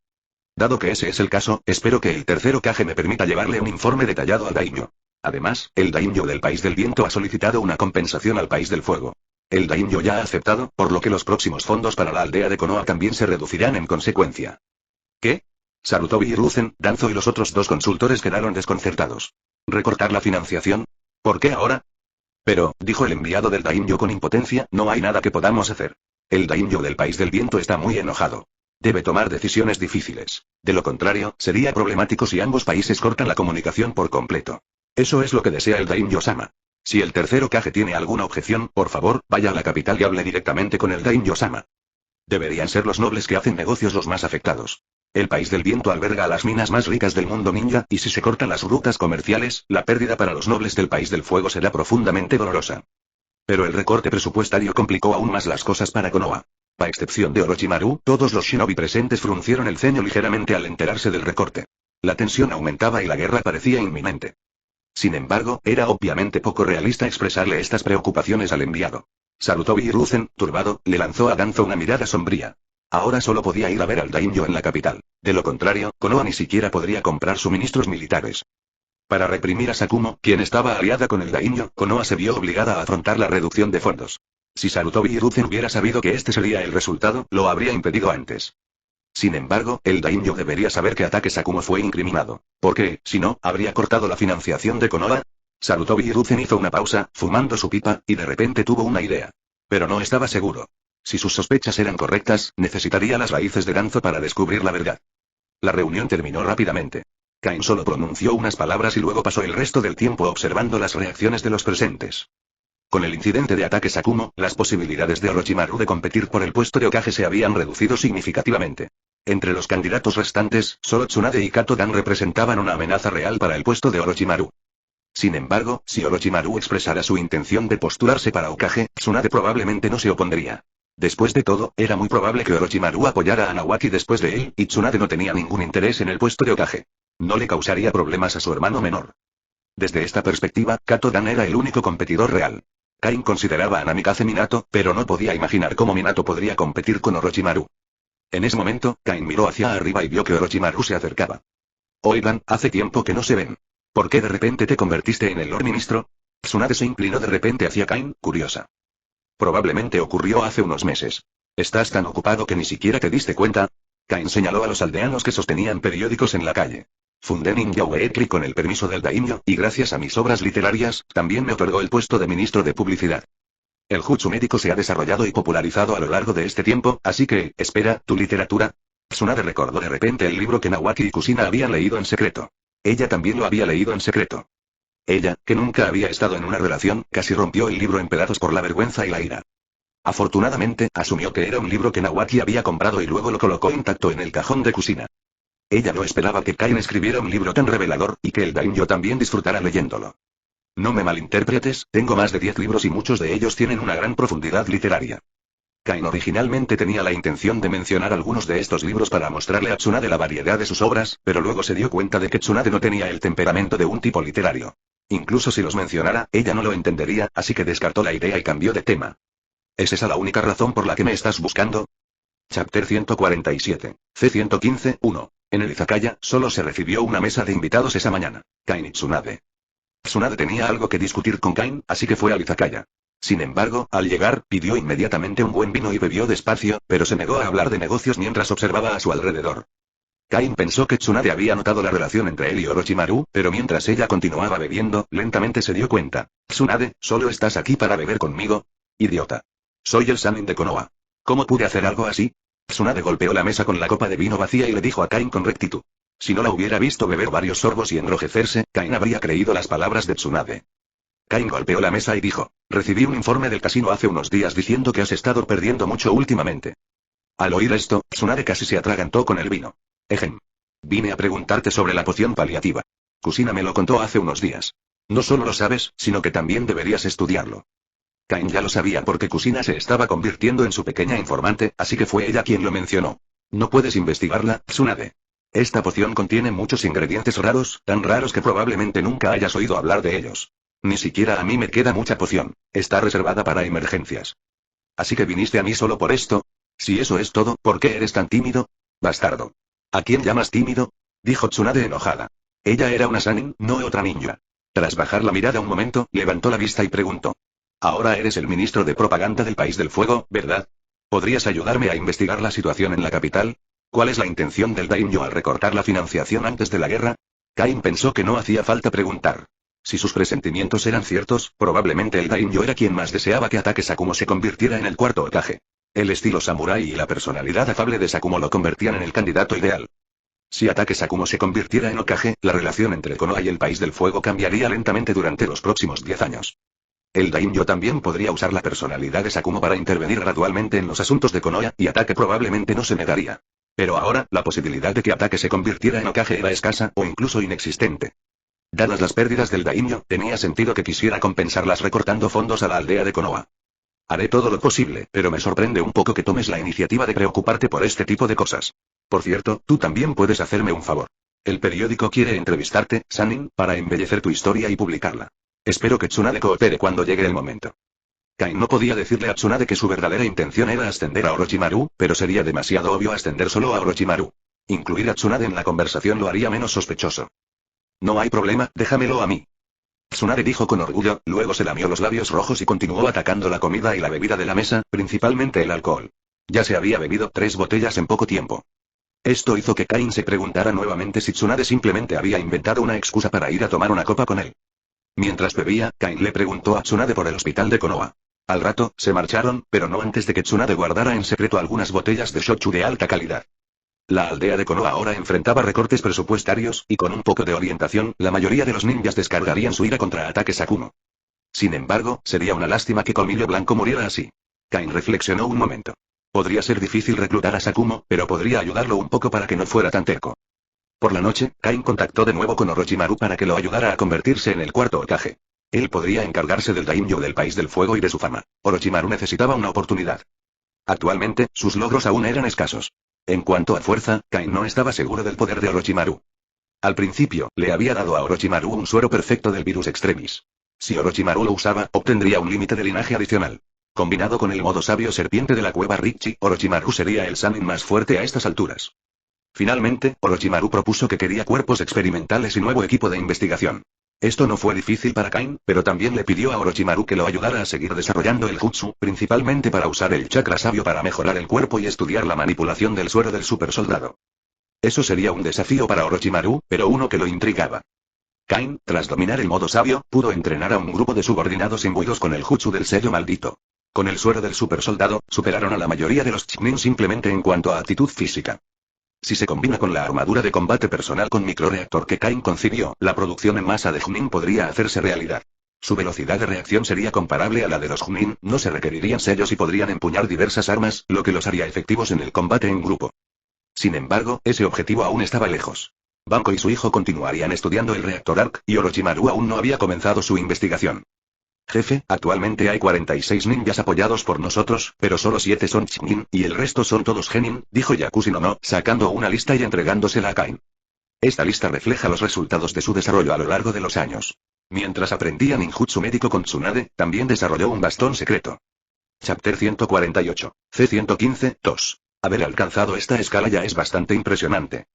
Dado que ese es el caso, espero que el tercer Hokage me permita llevarle un informe detallado al daimyo. Además, el daimyo del país del viento ha solicitado una compensación al país del fuego. El daimyo ya ha aceptado, por lo que los próximos fondos para la aldea de Konoha también se reducirán en consecuencia. ¿Qué? Sarutobi Hiruzen, Danzo y los otros dos consultores quedaron desconcertados. ¿Recortar la financiación? ¿Por qué ahora? Pero, dijo el enviado del daimyo con impotencia, no hay nada que podamos hacer. El daimyo del país del viento está muy enojado. Debe tomar decisiones difíciles. De lo contrario, sería problemático si ambos países cortan la comunicación por completo. Eso es lo que desea el daimyo-sama. Si el tercer Hokage tiene alguna objeción, por favor, vaya a la capital y hable directamente con el daimyo-sama. Deberían ser los nobles que hacen negocios los más afectados. El país del viento alberga a las minas más ricas del mundo ninja, y si se cortan las rutas comerciales, la pérdida para los nobles del país del fuego será profundamente dolorosa. Pero el recorte presupuestario complicó aún más las cosas para Konoha. A excepción de Orochimaru, todos los shinobi presentes fruncieron el ceño ligeramente al enterarse del recorte. La tensión aumentaba y la guerra parecía inminente. Sin embargo, era obviamente poco realista expresarle estas preocupaciones al enviado. Sarutobi Hiruzen, turbado, le lanzó a Danzo una mirada sombría. Ahora solo podía ir a ver al daimyo en la capital. De lo contrario, Konoha ni siquiera podría comprar suministros militares. Para reprimir a Sakumo, quien estaba aliada con el daimyo, Konoha se vio obligada a afrontar la reducción de fondos. Si Sarutobi Hiruzen hubiera sabido que este sería el resultado, lo habría impedido antes. Sin embargo, el daimyo debería saber que Ataque Sakumo fue incriminado. Porque, si no, habría cortado la financiación de Konoha. Sarutobi Hiruzen hizo una pausa, fumando su pipa, y de repente tuvo una idea. Pero no estaba seguro. Si sus sospechas eran correctas, necesitaría las raíces de Danzo para descubrir la verdad. La reunión terminó rápidamente. Kain solo pronunció unas palabras y luego pasó el resto del tiempo observando las reacciones de los presentes. Con el incidente de Ataque Sakumo, las posibilidades de Orochimaru de competir por el puesto de Hokage se habían reducido significativamente. Entre los candidatos restantes, solo Tsunade y Kato Dan representaban una amenaza real para el puesto de Orochimaru. Sin embargo, si Orochimaru expresara su intención de postularse para Hokage, Tsunade probablemente no se opondría. Después de todo, era muy probable que Orochimaru apoyara a Nawaki después de él, y Tsunade no tenía ningún interés en el puesto de Hokage. No le causaría problemas a su hermano menor. Desde esta perspectiva, Kato Dan era el único competidor real. Kain consideraba a Namikaze Minato, pero no podía imaginar cómo Minato podría competir con Orochimaru. En ese momento, Kain miró hacia arriba y vio que Orochimaru se acercaba. Oigan, hace tiempo que no se ven. ¿Por qué de repente te convertiste en el Lord Ministro? Tsunade se inclinó de repente hacia Kain, curiosa. Probablemente ocurrió hace unos meses. ¿Estás tan ocupado que ni siquiera te diste cuenta? Kain señaló a los aldeanos que sostenían periódicos en la calle. Fundé Ninja Weekly con el permiso del daimyo, y gracias a mis obras literarias, también me otorgó el puesto de ministro de publicidad. El jutsu médico se ha desarrollado y popularizado a lo largo de este tiempo, así que, espera, ¿tu literatura? Tsunade recordó de repente el libro que Nawaki y Kusina habían leído en secreto. Ella también lo había leído en secreto. Ella, que nunca había estado en una relación, casi rompió el libro en pedazos por la vergüenza y la ira. Afortunadamente, asumió que era un libro que Nawaki había comprado y luego lo colocó intacto en el cajón de Kusina. Ella no esperaba que Kain escribiera un libro tan revelador, y que el daimyo también disfrutara leyéndolo. No me malinterpretes, tengo más de 10 libros y muchos de ellos tienen una gran profundidad literaria. Kain originalmente tenía la intención de mencionar algunos de estos libros para mostrarle a Tsunade la variedad de sus obras, pero luego se dio cuenta de que Tsunade no tenía el temperamento de un tipo literario. Incluso si los mencionara, ella no lo entendería, así que descartó la idea y cambió de tema. ¿Es esa la única razón por la que me estás buscando? Chapter 147. C115, 1. En el izakaya, solo se recibió una mesa de invitados esa mañana. Kain y Tsunade. Tsunade tenía algo que discutir con Kain, así que fue al izakaya. Sin embargo, al llegar, pidió inmediatamente un buen vino y bebió despacio, pero se negó a hablar de negocios mientras observaba a su alrededor. Kain pensó que Tsunade había notado la relación entre él y Orochimaru, pero mientras ella continuaba bebiendo, lentamente se dio cuenta. Tsunade, ¿solo estás aquí para beber conmigo? Idiota. Soy el Sannin de Konoha. ¿Cómo pude hacer algo así? Tsunade golpeó la mesa con la copa de vino vacía y le dijo a Kain con rectitud. Si no la hubiera visto beber varios sorbos y enrojecerse, Kain habría creído las palabras de Tsunade. Kain golpeó la mesa y dijo, recibí un informe del casino hace unos días diciendo que has estado perdiendo mucho últimamente. Al oír esto, Tsunade casi se atragantó con el vino. Ejem. Vine a preguntarte sobre la poción paliativa. Kusina me lo contó hace unos días. No solo lo sabes, sino que también deberías estudiarlo. Kain ya lo sabía porque Kusina se estaba convirtiendo en su pequeña informante, así que fue ella quien lo mencionó. ¿No puedes investigarla, Tsunade? Esta poción contiene muchos ingredientes raros, tan raros que probablemente nunca hayas oído hablar de ellos. Ni siquiera a mí me queda mucha poción. Está reservada para emergencias. ¿Así que viniste a mí solo por esto? Si eso es todo, ¿por qué eres tan tímido? Bastardo. ¿A quién llamas tímido? Dijo Tsunade enojada. Ella era una Sannin, no otra ninja. Tras bajar la mirada un momento, levantó la vista y preguntó. Ahora eres el ministro de propaganda del País del Fuego, ¿verdad? ¿Podrías ayudarme a investigar la situación en la capital? ¿Cuál es la intención del daimyo al recortar la financiación antes de la guerra? Kain pensó que no hacía falta preguntar. Si sus presentimientos eran ciertos, probablemente el daimyo era quien más deseaba que Ataque Sakumo se convirtiera en el cuarto Hokage. El estilo samurái y la personalidad afable de Sakumo lo convertían en el candidato ideal. Si Ataque Sakumo se convirtiera en Hokage, la relación entre Konoha y el País del Fuego cambiaría lentamente durante los próximos 10 años. El daimyo también podría usar la personalidad de Sakumo para intervenir gradualmente en los asuntos de Konoha, y Ataque probablemente no se negaría. Pero ahora, la posibilidad de que Ataque se convirtiera en Hokage era escasa, o incluso inexistente. Dadas las pérdidas del daimyo, tenía sentido que quisiera compensarlas recortando fondos a la aldea de Konoha. Haré todo lo posible, pero me sorprende un poco que tomes la iniciativa de preocuparte por este tipo de cosas. Por cierto, tú también puedes hacerme un favor. El periódico quiere entrevistarte, Sannin, para embellecer tu historia y publicarla. Espero que Tsunade coopere cuando llegue el momento. Kain no podía decirle a Tsunade que su verdadera intención era ascender a Orochimaru, pero sería demasiado obvio ascender solo a Orochimaru. Incluir a Tsunade en la conversación lo haría menos sospechoso. No hay problema, déjamelo a mí. Tsunade dijo con orgullo, luego se lamió los labios rojos y continuó atacando la comida y la bebida de la mesa, principalmente el alcohol. Ya se había bebido 3 botellas en poco tiempo. Esto hizo que Kain se preguntara nuevamente si Tsunade simplemente había inventado una excusa para ir a tomar una copa con él. Mientras bebía, Kain le preguntó a Tsunade por el hospital de Konoha. Al rato, se marcharon, pero no antes de que Tsunade guardara en secreto algunas botellas de shochu de alta calidad. La aldea de Konoha ahora enfrentaba recortes presupuestarios, y con un poco de orientación, la mayoría de los ninjas descargarían su ira contra ataques Akumo. Sin embargo, sería una lástima que Colmillo Blanco muriera así. Kain reflexionó un momento. Podría ser difícil reclutar a Sakumo, pero podría ayudarlo un poco para que no fuera tan terco. Por la noche, Kain contactó de nuevo con Orochimaru para que lo ayudara a convertirse en el cuarto Hokage. Él podría encargarse del daimyo del País del Fuego y de su fama. Orochimaru necesitaba una oportunidad. Actualmente, sus logros aún eran escasos. En cuanto a fuerza, Kain no estaba seguro del poder de Orochimaru. Al principio, le había dado a Orochimaru un suero perfecto del virus extremis. Si Orochimaru lo usaba, obtendría un límite de linaje adicional. Combinado con el modo sabio serpiente de la cueva Richi, Orochimaru sería el Sannin más fuerte a estas alturas. Finalmente, Orochimaru propuso que quería cuerpos experimentales y nuevo equipo de investigación. Esto no fue difícil para Kain, pero también le pidió a Orochimaru que lo ayudara a seguir desarrollando el jutsu, principalmente para usar el chakra sabio para mejorar el cuerpo y estudiar la manipulación del suero del supersoldado. Eso sería un desafío para Orochimaru, pero uno que lo intrigaba. Kain, tras dominar el modo sabio, pudo entrenar a un grupo de subordinados imbuidos con el jutsu del sello maldito. Con el suero del supersoldado, superaron a la mayoría de los Chunin simplemente en cuanto a actitud física. Si se combina con la armadura de combate personal con microreactor que Kain concibió, la producción en masa de Chunin podría hacerse realidad. Su velocidad de reacción sería comparable a la de los Chunin, no se requerirían sellos y podrían empuñar diversas armas, lo que los haría efectivos en el combate en grupo. Sin embargo, ese objetivo aún estaba lejos. Banco y su hijo continuarían estudiando el reactor ARC, y Orochimaru aún no había comenzado su investigación. Jefe, actualmente hay 46 ninjas apoyados por nosotros, pero solo 7 son Chunin, y el resto son todos Genin, dijo Yakushi no, sacando una lista y entregándosela a Kain. Esta lista refleja los resultados de su desarrollo a lo largo de los años. Mientras aprendía ninjutsu médico con Tsunade, también desarrolló un bastón secreto. Chapter 148. C115, 2. Haber alcanzado esta escala ya es bastante impresionante.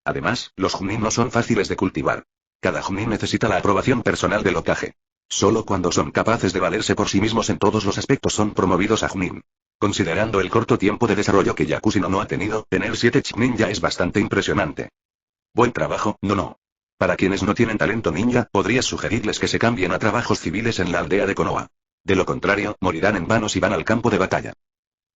Además, los Chunin no son fáciles de cultivar. Cada Chunin necesita la aprobación personal del Hokage. Solo cuando son capaces de valerse por sí mismos en todos los aspectos son promovidos a Chunin. Considerando el corto tiempo de desarrollo que Yakushi no ha tenido, tener 7 Chunin ya es bastante impresionante. Buen trabajo, no. Para quienes no tienen talento ninja, podrías sugerirles que se cambien a trabajos civiles en la aldea de Konoha. De lo contrario, morirán en vano si van al campo de batalla.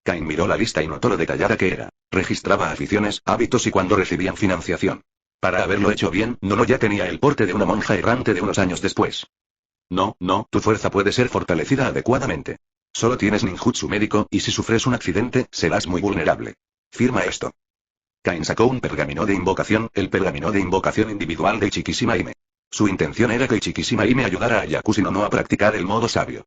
Kain miró la lista y notó lo detallada que era. Registraba aficiones, hábitos y cuándo recibían financiación. Para haberlo hecho bien, Nono ya tenía el porte de una monja errante de unos años después. No, tu fuerza puede ser fortalecida adecuadamente. Solo tienes ninjutsu médico, y si sufres un accidente, serás muy vulnerable. Firma esto. Kain sacó un pergamino de invocación, el pergamino de invocación individual de Ichikishima Hime. Su intención era que Ichikishima Hime ayudara a Yakushi no a practicar el modo sabio.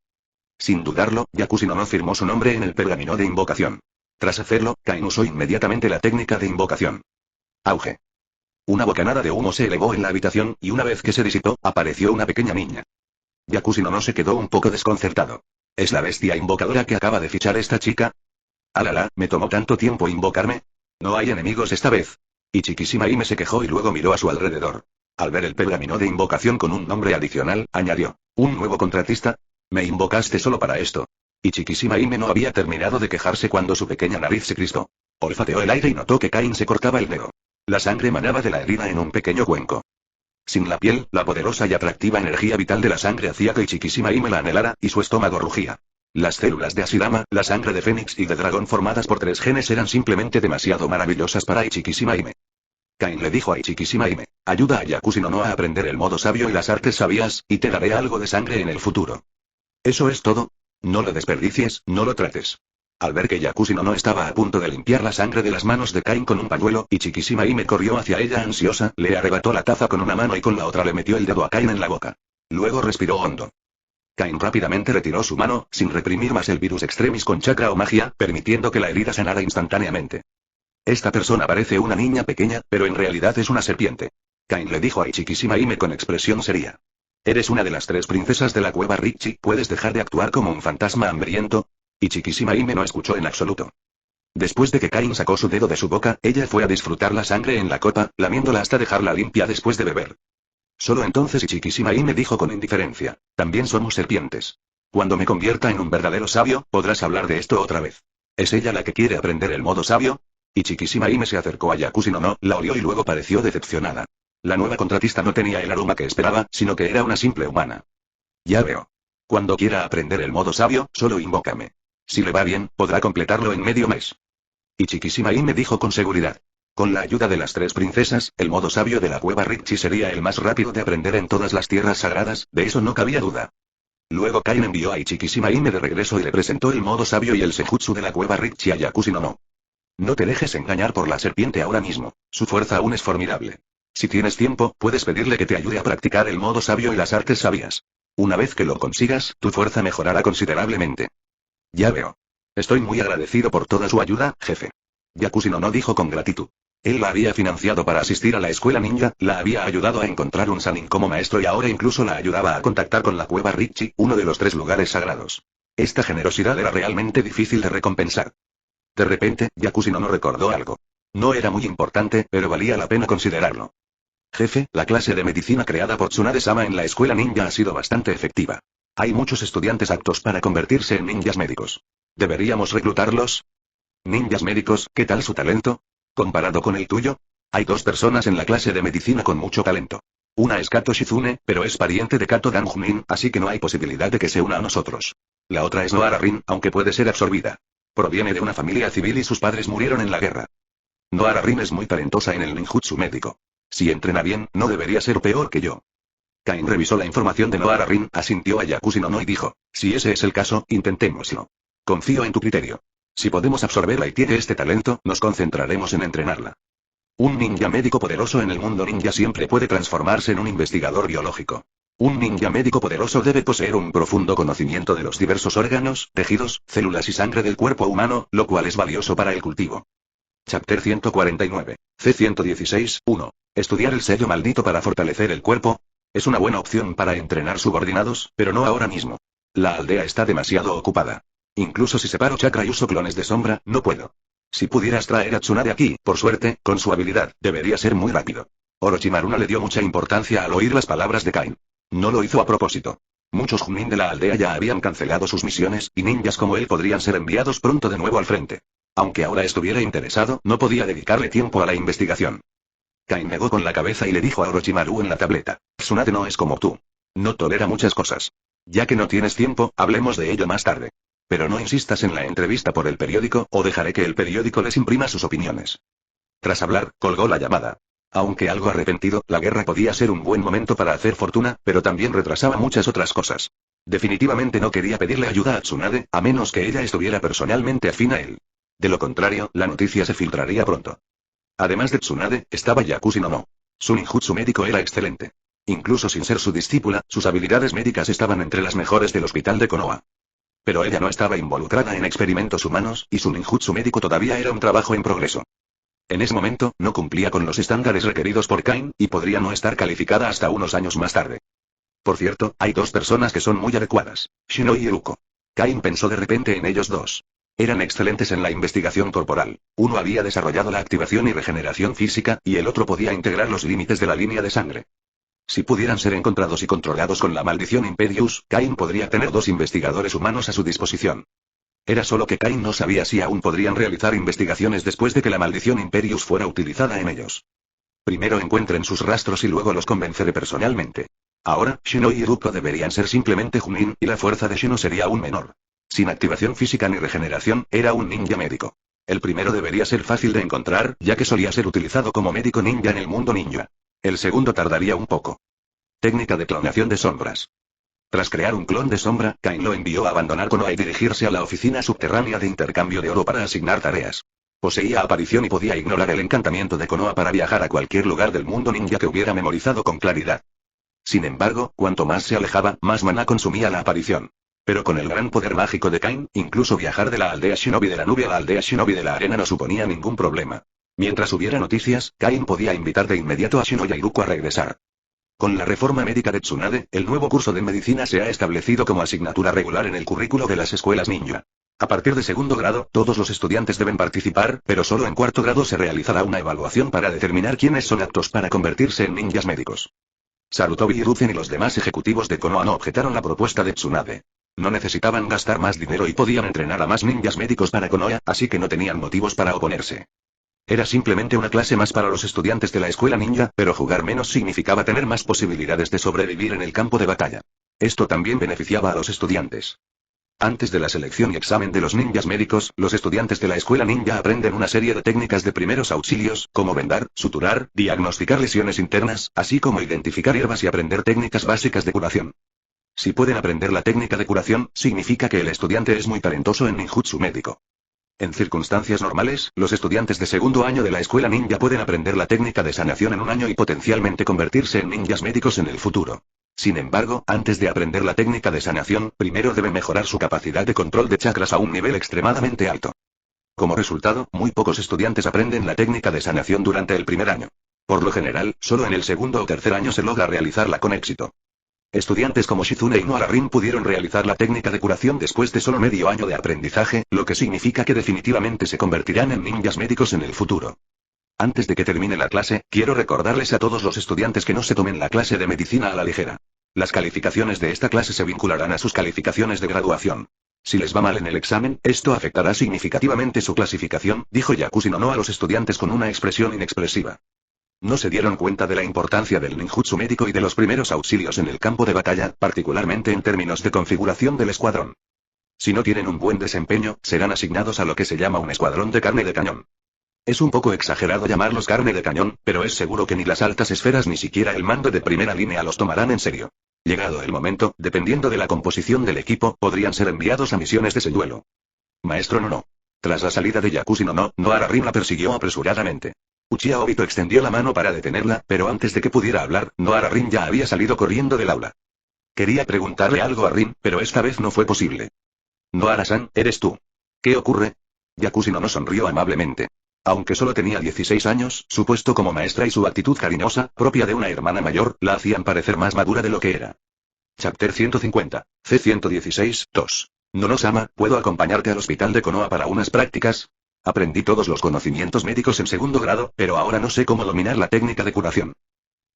Sin dudarlo, Yakushi no firmó su nombre en el pergamino de invocación. Tras hacerlo, Kain usó inmediatamente la técnica de invocación. Auge. Una bocanada de humo se elevó en la habitación, y una vez que se disipó, apareció una pequeña niña. Yakushi no se quedó un poco desconcertado. ¿Es la bestia invocadora que acaba de fichar esta chica? Alala, ¿me tomó tanto tiempo invocarme? No hay enemigos esta vez. Ichikishima Hime se quejó y luego miró a su alrededor. Al ver el pergamino de invocación con un nombre adicional, añadió: ¿un nuevo contratista? ¿Me invocaste solo para esto? Ichikishima Hime no había terminado de quejarse cuando su pequeña nariz se crispó. Olfateó el aire y notó que Kain se cortaba el dedo. La sangre manaba de la herida en un pequeño cuenco. Sin la piel, la poderosa y atractiva energía vital de la sangre hacía que Ichikishima Hime la anhelara, y su estómago rugía. Las células de Ashirama, la sangre de Fénix y de dragón formadas por 3 genes eran simplemente demasiado maravillosas para Ichikishima Hime. Kain le dijo a Ichikishima Hime: ayuda a Yakushi no a aprender el modo sabio y las artes sabias, y te daré algo de sangre en el futuro. ¿Eso es todo? No lo desperdicies, no lo trates. Al ver que Yakushi no estaba a punto de limpiar la sangre de las manos de Kain con un pañuelo, Ichikishima Hime corrió hacia ella ansiosa, le arrebató la taza con una mano y con la otra le metió el dedo a Kain en la boca. Luego respiró hondo. Kain rápidamente retiró su mano, sin reprimir más el virus extremis con chakra o magia, permitiendo que la herida sanara instantáneamente. Esta persona parece una niña pequeña, pero en realidad es una serpiente. Kain le dijo a Ichikishima Hime con expresión seria. Eres una de las 3 princesas de la cueva Richie, ¿puedes dejar de actuar como un fantasma hambriento? Y Chiquísima Ime no escuchó en absoluto. Después de que Kain sacó su dedo de su boca, ella fue a disfrutar la sangre en la copa, lamiéndola hasta dejarla limpia después de beber. Solo entonces Chiquísima Ime dijo con indiferencia, también somos serpientes. Cuando me convierta en un verdadero sabio, podrás hablar de esto otra vez. ¿Es ella la que quiere aprender el modo sabio? Y Chiquísima Ime se acercó a Yakushi no, la olió y luego pareció decepcionada. La nueva contratista no tenía el aroma que esperaba, sino que era una simple humana. Ya veo. Cuando quiera aprender el modo sabio, solo invócame. Si le va bien, podrá completarlo en medio mes. Y Chiquísima Ime dijo con seguridad. Con la ayuda de las 3 princesas, el modo sabio de la cueva Richie sería el más rápido de aprender en todas las tierras sagradas, de eso no cabía duda. Luego Kain envió a Chiquísima Ime de regreso y le presentó el modo sabio y el senjutsu de la cueva Richie a Yakushi no. No te dejes engañar por la serpiente ahora mismo, su fuerza aún es formidable. Si tienes tiempo, puedes pedirle que te ayude a practicar el modo sabio y las artes sabias. Una vez que lo consigas, tu fuerza mejorará considerablemente. Ya veo. Estoy muy agradecido por toda su ayuda, jefe. Yakushi no dijo con gratitud. Él la había financiado para asistir a la escuela ninja, la había ayudado a encontrar un Sannin como maestro y ahora incluso la ayudaba a contactar con la cueva Richie, uno de los 3 lugares sagrados. Esta generosidad era realmente difícil de recompensar. De repente, Yakushi no recordó algo. No era muy importante, pero valía la pena considerarlo. Jefe, la clase de medicina creada por Tsunade-sama en la escuela ninja ha sido bastante efectiva. Hay muchos estudiantes aptos para convertirse en ninjas médicos. ¿Deberíamos reclutarlos? ¿Ninjas médicos? ¿Qué tal su talento? ¿Comparado con el tuyo? Hay 2 personas en la clase de medicina con mucho talento. Una es Kato Shizune, pero es pariente de Kato Danjunin, así que no hay posibilidad de que se una a nosotros. La otra es Noara Rin, aunque puede ser absorbida. Proviene de una familia civil y sus padres murieron en la guerra. Noara Rin es muy talentosa en el ninjutsu médico. Si entrena bien, no debería ser peor que yo. Kain revisó la información de Noara Rin, asintió a Yakushi no y dijo, si ese es el caso, intentémoslo. Confío en tu criterio. Si podemos absorberla y tiene este talento, nos concentraremos en entrenarla. Un ninja médico poderoso en el mundo ninja siempre puede transformarse en un investigador biológico. Un ninja médico poderoso debe poseer un profundo conocimiento de los diversos órganos, tejidos, células y sangre del cuerpo humano, lo cual es valioso para el cultivo. Chapter 149. C116, 1. Estudiar el sello maldito para fortalecer el cuerpo. Es una buena opción para entrenar subordinados, pero no ahora mismo. La aldea está demasiado ocupada. Incluso si separo chakra y uso clones de sombra, no puedo. Si pudieras traer a Tsunade aquí, por suerte, con su habilidad, debería ser muy rápido. Orochimaru no le dio mucha importancia al oír las palabras de Kain. No lo hizo a propósito. Muchos Chunin de la aldea ya habían cancelado sus misiones, y ninjas como él podrían ser enviados pronto de nuevo al frente. Aunque ahora estuviera interesado, no podía dedicarle tiempo a la investigación. Kain negó con la cabeza y le dijo a Orochimaru en la tableta, Tsunade no es como tú. No tolera muchas cosas. Ya que no tienes tiempo, hablemos de ello más tarde. Pero no insistas en la entrevista por el periódico, o dejaré que el periódico les imprima sus opiniones. Tras hablar, colgó la llamada. Aunque algo arrepentido, la guerra podía ser un buen momento para hacer fortuna, pero también retrasaba muchas otras cosas. Definitivamente no quería pedirle ayuda a Tsunade, a menos que ella estuviera personalmente afín a él. De lo contrario, la noticia se filtraría pronto. Además de Tsunade, estaba Yakushi no. Su ninjutsu médico era excelente. Incluso sin ser su discípula, sus habilidades médicas estaban entre las mejores del hospital de Konoha. Pero ella no estaba involucrada en experimentos humanos, y su ninjutsu médico todavía era un trabajo en progreso. En ese momento, no cumplía con los estándares requeridos por Kain, y podría no estar calificada hasta unos años más tarde. Por cierto, hay 2 personas que son muy adecuadas, Shino y Iruko. Kain pensó de repente en ellos 2. Eran excelentes en la investigación corporal. Uno había desarrollado la activación y regeneración física, y el otro podía integrar los límites de la línea de sangre. Si pudieran ser encontrados y controlados con la maldición Imperius, Kain podría tener 2 investigadores humanos a su disposición. Era solo que Kain no sabía si aún podrían realizar investigaciones después de que la maldición Imperius fuera utilizada en ellos. Primero encuentren sus rastros y luego los convenceré personalmente. Ahora, Shino y Iruko deberían ser simplemente Chunin, y la fuerza de Shino sería aún menor. Sin activación física ni regeneración, era un ninja médico. El primero debería ser fácil de encontrar, ya que solía ser utilizado como médico ninja en el mundo ninja. El segundo tardaría un poco. Técnica de clonación de sombras. Tras crear un clon de sombra, Kain lo envió a abandonar Konoha y dirigirse a la oficina subterránea de intercambio de oro para asignar tareas. Poseía aparición y podía ignorar el encantamiento de Konoha para viajar a cualquier lugar del mundo ninja que hubiera memorizado con claridad. Sin embargo, cuanto más se alejaba, más maná consumía la aparición. Pero con el gran poder mágico de Kain, incluso viajar de la aldea Shinobi de la nube a la aldea Shinobi de la arena no suponía ningún problema. Mientras hubiera noticias, Kain podía invitar de inmediato a Shino y a Iruko a regresar. Con la reforma médica de Tsunade, el nuevo curso de medicina se ha establecido como asignatura regular en el currículo de las escuelas ninja. A partir de segundo grado, todos los estudiantes deben participar, pero solo en cuarto grado se realizará una evaluación para determinar quiénes son aptos para convertirse en ninjas médicos. Sarutobi Hiruzen y los demás ejecutivos de Konoha no objetaron la propuesta de Tsunade. No necesitaban gastar más dinero y podían entrenar a más ninjas médicos para Konoha, así que no tenían motivos para oponerse. Era simplemente una clase más para los estudiantes de la escuela ninja, pero jugar menos significaba tener más posibilidades de sobrevivir en el campo de batalla. Esto también beneficiaba a los estudiantes. Antes de la selección y examen de los ninjas médicos, los estudiantes de la escuela ninja aprenden una serie de técnicas de primeros auxilios, como vendar, suturar, diagnosticar lesiones internas, así como identificar hierbas y aprender técnicas básicas de curación. Si pueden aprender la técnica de curación, significa que el estudiante es muy talentoso en ninjutsu médico. En circunstancias normales, los estudiantes de segundo año de la escuela ninja pueden aprender la técnica de sanación en un año y potencialmente convertirse en ninjas médicos en el futuro. Sin embargo, antes de aprender la técnica de sanación, primero deben mejorar su capacidad de control de chakras a un nivel extremadamente alto. Como resultado, muy pocos estudiantes aprenden la técnica de sanación durante el primer año. Por lo general, solo en el segundo o tercer año se logra realizarla con éxito. Estudiantes como Shizune y Nohara Rin pudieron realizar la técnica de curación después de solo medio año de aprendizaje, lo que significa que definitivamente se convertirán en ninjas médicos en el futuro. Antes de que termine la clase, quiero recordarles a todos los estudiantes que no se tomen la clase de medicina a la ligera. Las calificaciones de esta clase se vincularán a sus calificaciones de graduación. Si les va mal en el examen, esto afectará significativamente su clasificación, dijo Yakushino no a los estudiantes con una expresión inexpresiva. No se dieron cuenta de la importancia del ninjutsu médico y de los primeros auxilios en el campo de batalla, particularmente en términos de configuración del escuadrón. Si no tienen un buen desempeño, serán asignados a lo que se llama un escuadrón de carne de cañón. Es un poco exagerado llamarlos carne de cañón, pero es seguro que ni las altas esferas ni siquiera el mando de primera línea los tomarán en serio. Llegado el momento, dependiendo de la composición del equipo, podrían ser enviados a misiones de señuelo. Maestro no. Tras la salida de Yakushino no, Nohara Rin la persiguió apresuradamente. Uchiha Obito extendió la mano para detenerla, pero antes de que pudiera hablar, Nohara Rin ya había salido corriendo del aula. Quería preguntarle algo a Rin, pero esta vez no fue posible. Nohara-san, ¿eres tú? ¿Qué ocurre? Yakushino no sonrió amablemente. Aunque solo tenía 16 años, su puesto como maestra y su actitud cariñosa, propia de una hermana mayor, la hacían parecer más madura de lo que era. Chapter 150. C116, 2. Nono-sama, ¿puedo acompañarte al hospital de Konoha para unas prácticas? Aprendí todos los conocimientos médicos en segundo grado, pero ahora no sé cómo dominar la técnica de curación.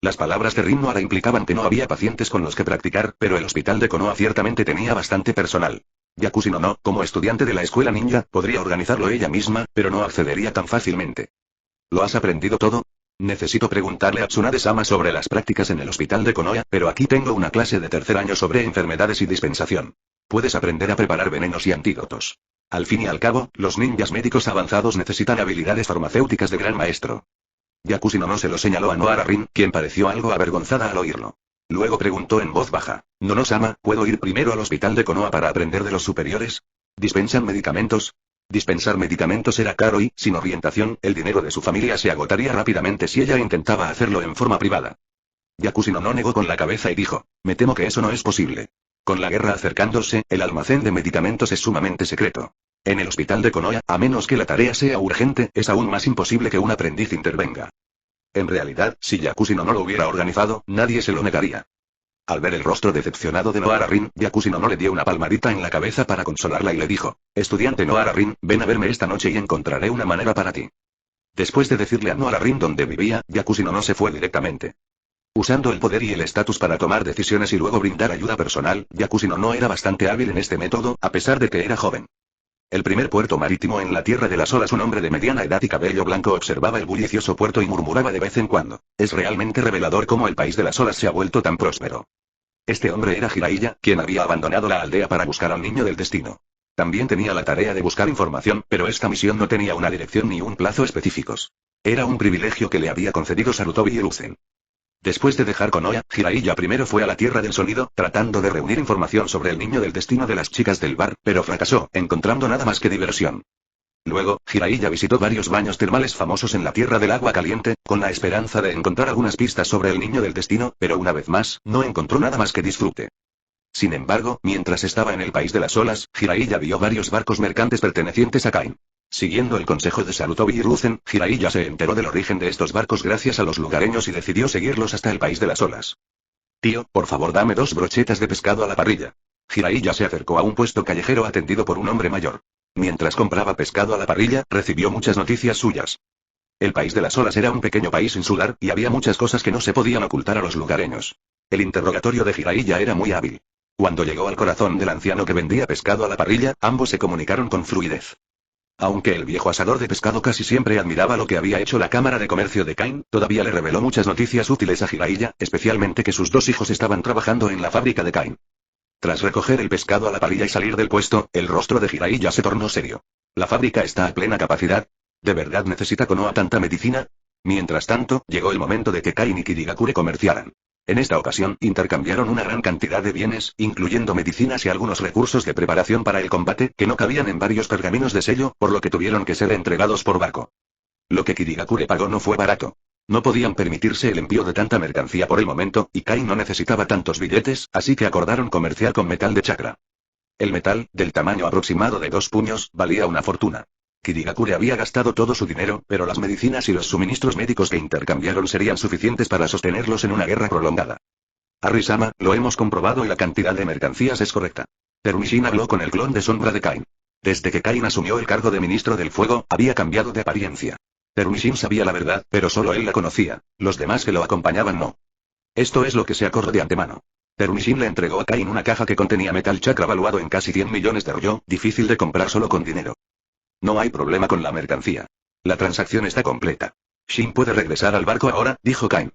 Las palabras de Rin Nohara implicaban que no había pacientes con los que practicar, pero el hospital de Konoha ciertamente tenía bastante personal. Yakushino no, como estudiante de la escuela ninja, podría organizarlo ella misma, pero no accedería tan fácilmente. ¿Lo has aprendido todo? Necesito preguntarle a Tsunade-sama sobre las prácticas en el hospital de Konoha, pero aquí tengo una clase de tercer año sobre enfermedades y dispensación. Puedes aprender a preparar venenos y antídotos. Al fin y al cabo, los ninjas médicos avanzados necesitan habilidades farmacéuticas de gran maestro. Yakushino no se lo señaló a Nohara Rin, quien pareció algo avergonzada al oírlo. Luego preguntó en voz baja, Nono-sama, ¿puedo ir primero al hospital de Konoha para aprender de los superiores? ¿Dispensan medicamentos? Dispensar medicamentos era caro y, sin orientación, el dinero de su familia se agotaría rápidamente si ella intentaba hacerlo en forma privada. Yakushino no negó con la cabeza y dijo, me temo que eso no es posible. Con la guerra acercándose, el almacén de medicamentos es sumamente secreto. En el hospital de Konoha, a menos que la tarea sea urgente, es aún más imposible que un aprendiz intervenga. En realidad, si Yakushino no lo hubiera organizado, nadie se lo negaría. Al ver el rostro decepcionado de Nohara Rin, Yakushino no le dio una palmadita en la cabeza para consolarla y le dijo, estudiante Nohara Rin, ven a verme esta noche y encontraré una manera para ti. Después de decirle a Nohara Rin dónde vivía, Yakushino no se fue directamente. Usando el poder y el estatus para tomar decisiones y luego brindar ayuda personal, Yakushino no era bastante hábil en este método, a pesar de que era joven. El primer puerto marítimo en la Tierra de las Olas, un hombre de mediana edad y cabello blanco observaba el bullicioso puerto y murmuraba de vez en cuando, es realmente revelador cómo el país de las olas se ha vuelto tan próspero. Este hombre era Jiraiya, quien había abandonado la aldea para buscar al niño del destino. También tenía la tarea de buscar información, pero esta misión no tenía una dirección ni un plazo específicos. Era un privilegio que le había concedido Sarutobi Hiruzen. Después de dejar Konoha, Jiraiya primero fue a la Tierra del Sonido, tratando de reunir información sobre el niño del destino de las chicas del bar, pero fracasó, encontrando nada más que diversión. Luego, Jiraiya visitó varios baños termales famosos en la Tierra del Agua Caliente, con la esperanza de encontrar algunas pistas sobre el niño del destino, pero una vez más, no encontró nada más que disfrute. Sin embargo, mientras estaba en el país de las olas, Jiraiya vio varios barcos mercantes pertenecientes a Kain. Siguiendo el consejo de Sarutobi Hiruzen, Jiraiya se enteró del origen de estos barcos gracias a los lugareños y decidió seguirlos hasta el país de las olas. Tío, por favor dame 2 brochetas de pescado a la parrilla. Jiraiya se acercó a un puesto callejero atendido por un hombre mayor. Mientras compraba pescado a la parrilla, recibió muchas noticias suyas. El país de las olas era un pequeño país insular, y había muchas cosas que no se podían ocultar a los lugareños. El interrogatorio de Jiraiya era muy hábil. Cuando llegó al corazón del anciano que vendía pescado a la parrilla, ambos se comunicaron con fluidez. Aunque el viejo asador de pescado casi siempre admiraba lo que había hecho la Cámara de Comercio de Kain, todavía le reveló muchas noticias útiles a Jiraiya, especialmente que sus 2 hijos estaban trabajando en la fábrica de Kain. Tras recoger el pescado a la parrilla y salir del puesto, el rostro de Jiraiya se tornó serio. ¿La fábrica está a plena capacidad? ¿De verdad necesita Konoha tanta medicina? Mientras tanto, llegó el momento de que Kain y Kirigakure comerciaran. En esta ocasión, intercambiaron una gran cantidad de bienes, incluyendo medicinas y algunos recursos de preparación para el combate, que no cabían en varios pergaminos de sello, por lo que tuvieron que ser entregados por barco. Lo que Kirigakure pagó no fue barato. No podían permitirse el envío de tanta mercancía por el momento, y Kain no necesitaba tantos billetes, así que acordaron comerciar con metal de chakra. El metal, del tamaño aproximado de 2 puños, valía una fortuna. Kirigakure había gastado todo su dinero, pero las medicinas y los suministros médicos que intercambiaron serían suficientes para sostenerlos en una guerra prolongada. Arisama, lo hemos comprobado y la cantidad de mercancías es correcta. Terunishin habló con el clon de sombra de Kain. Desde que Kain asumió el cargo de ministro del fuego, había cambiado de apariencia. Terunishin sabía la verdad, pero solo él la conocía, los demás que lo acompañaban no. Esto es lo que se acordó de antemano. Terunishin le entregó a Kain una caja que contenía metal chakra valuado en casi 100 millones de rollo, difícil de comprar solo con dinero. No hay problema con la mercancía. La transacción está completa. Shin puede regresar al barco ahora, dijo Kain.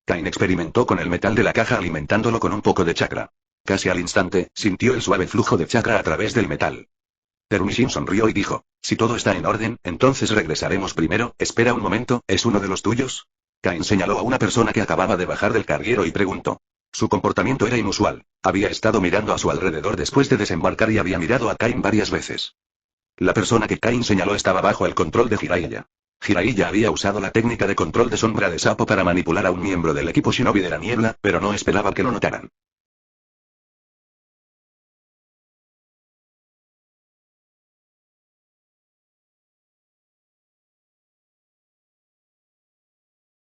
Kain experimentó con el metal de la caja alimentándolo con un poco de chakra. Casi al instante, sintió el suave flujo de chakra a través del metal. Terunishin sonrió y dijo, si todo está en orden, entonces regresaremos primero. Espera un momento, ¿es uno de los tuyos? Kain señaló a una persona que acababa de bajar del carguero y preguntó. Su comportamiento era inusual. Había estado mirando a su alrededor después de desembarcar y había mirado a Kain varias veces. La persona que Kain señaló estaba bajo el control de Jiraiya. Jiraiya había usado la técnica de control de sombra de sapo para manipular a un miembro del equipo shinobi de la niebla, pero no esperaba que lo notaran.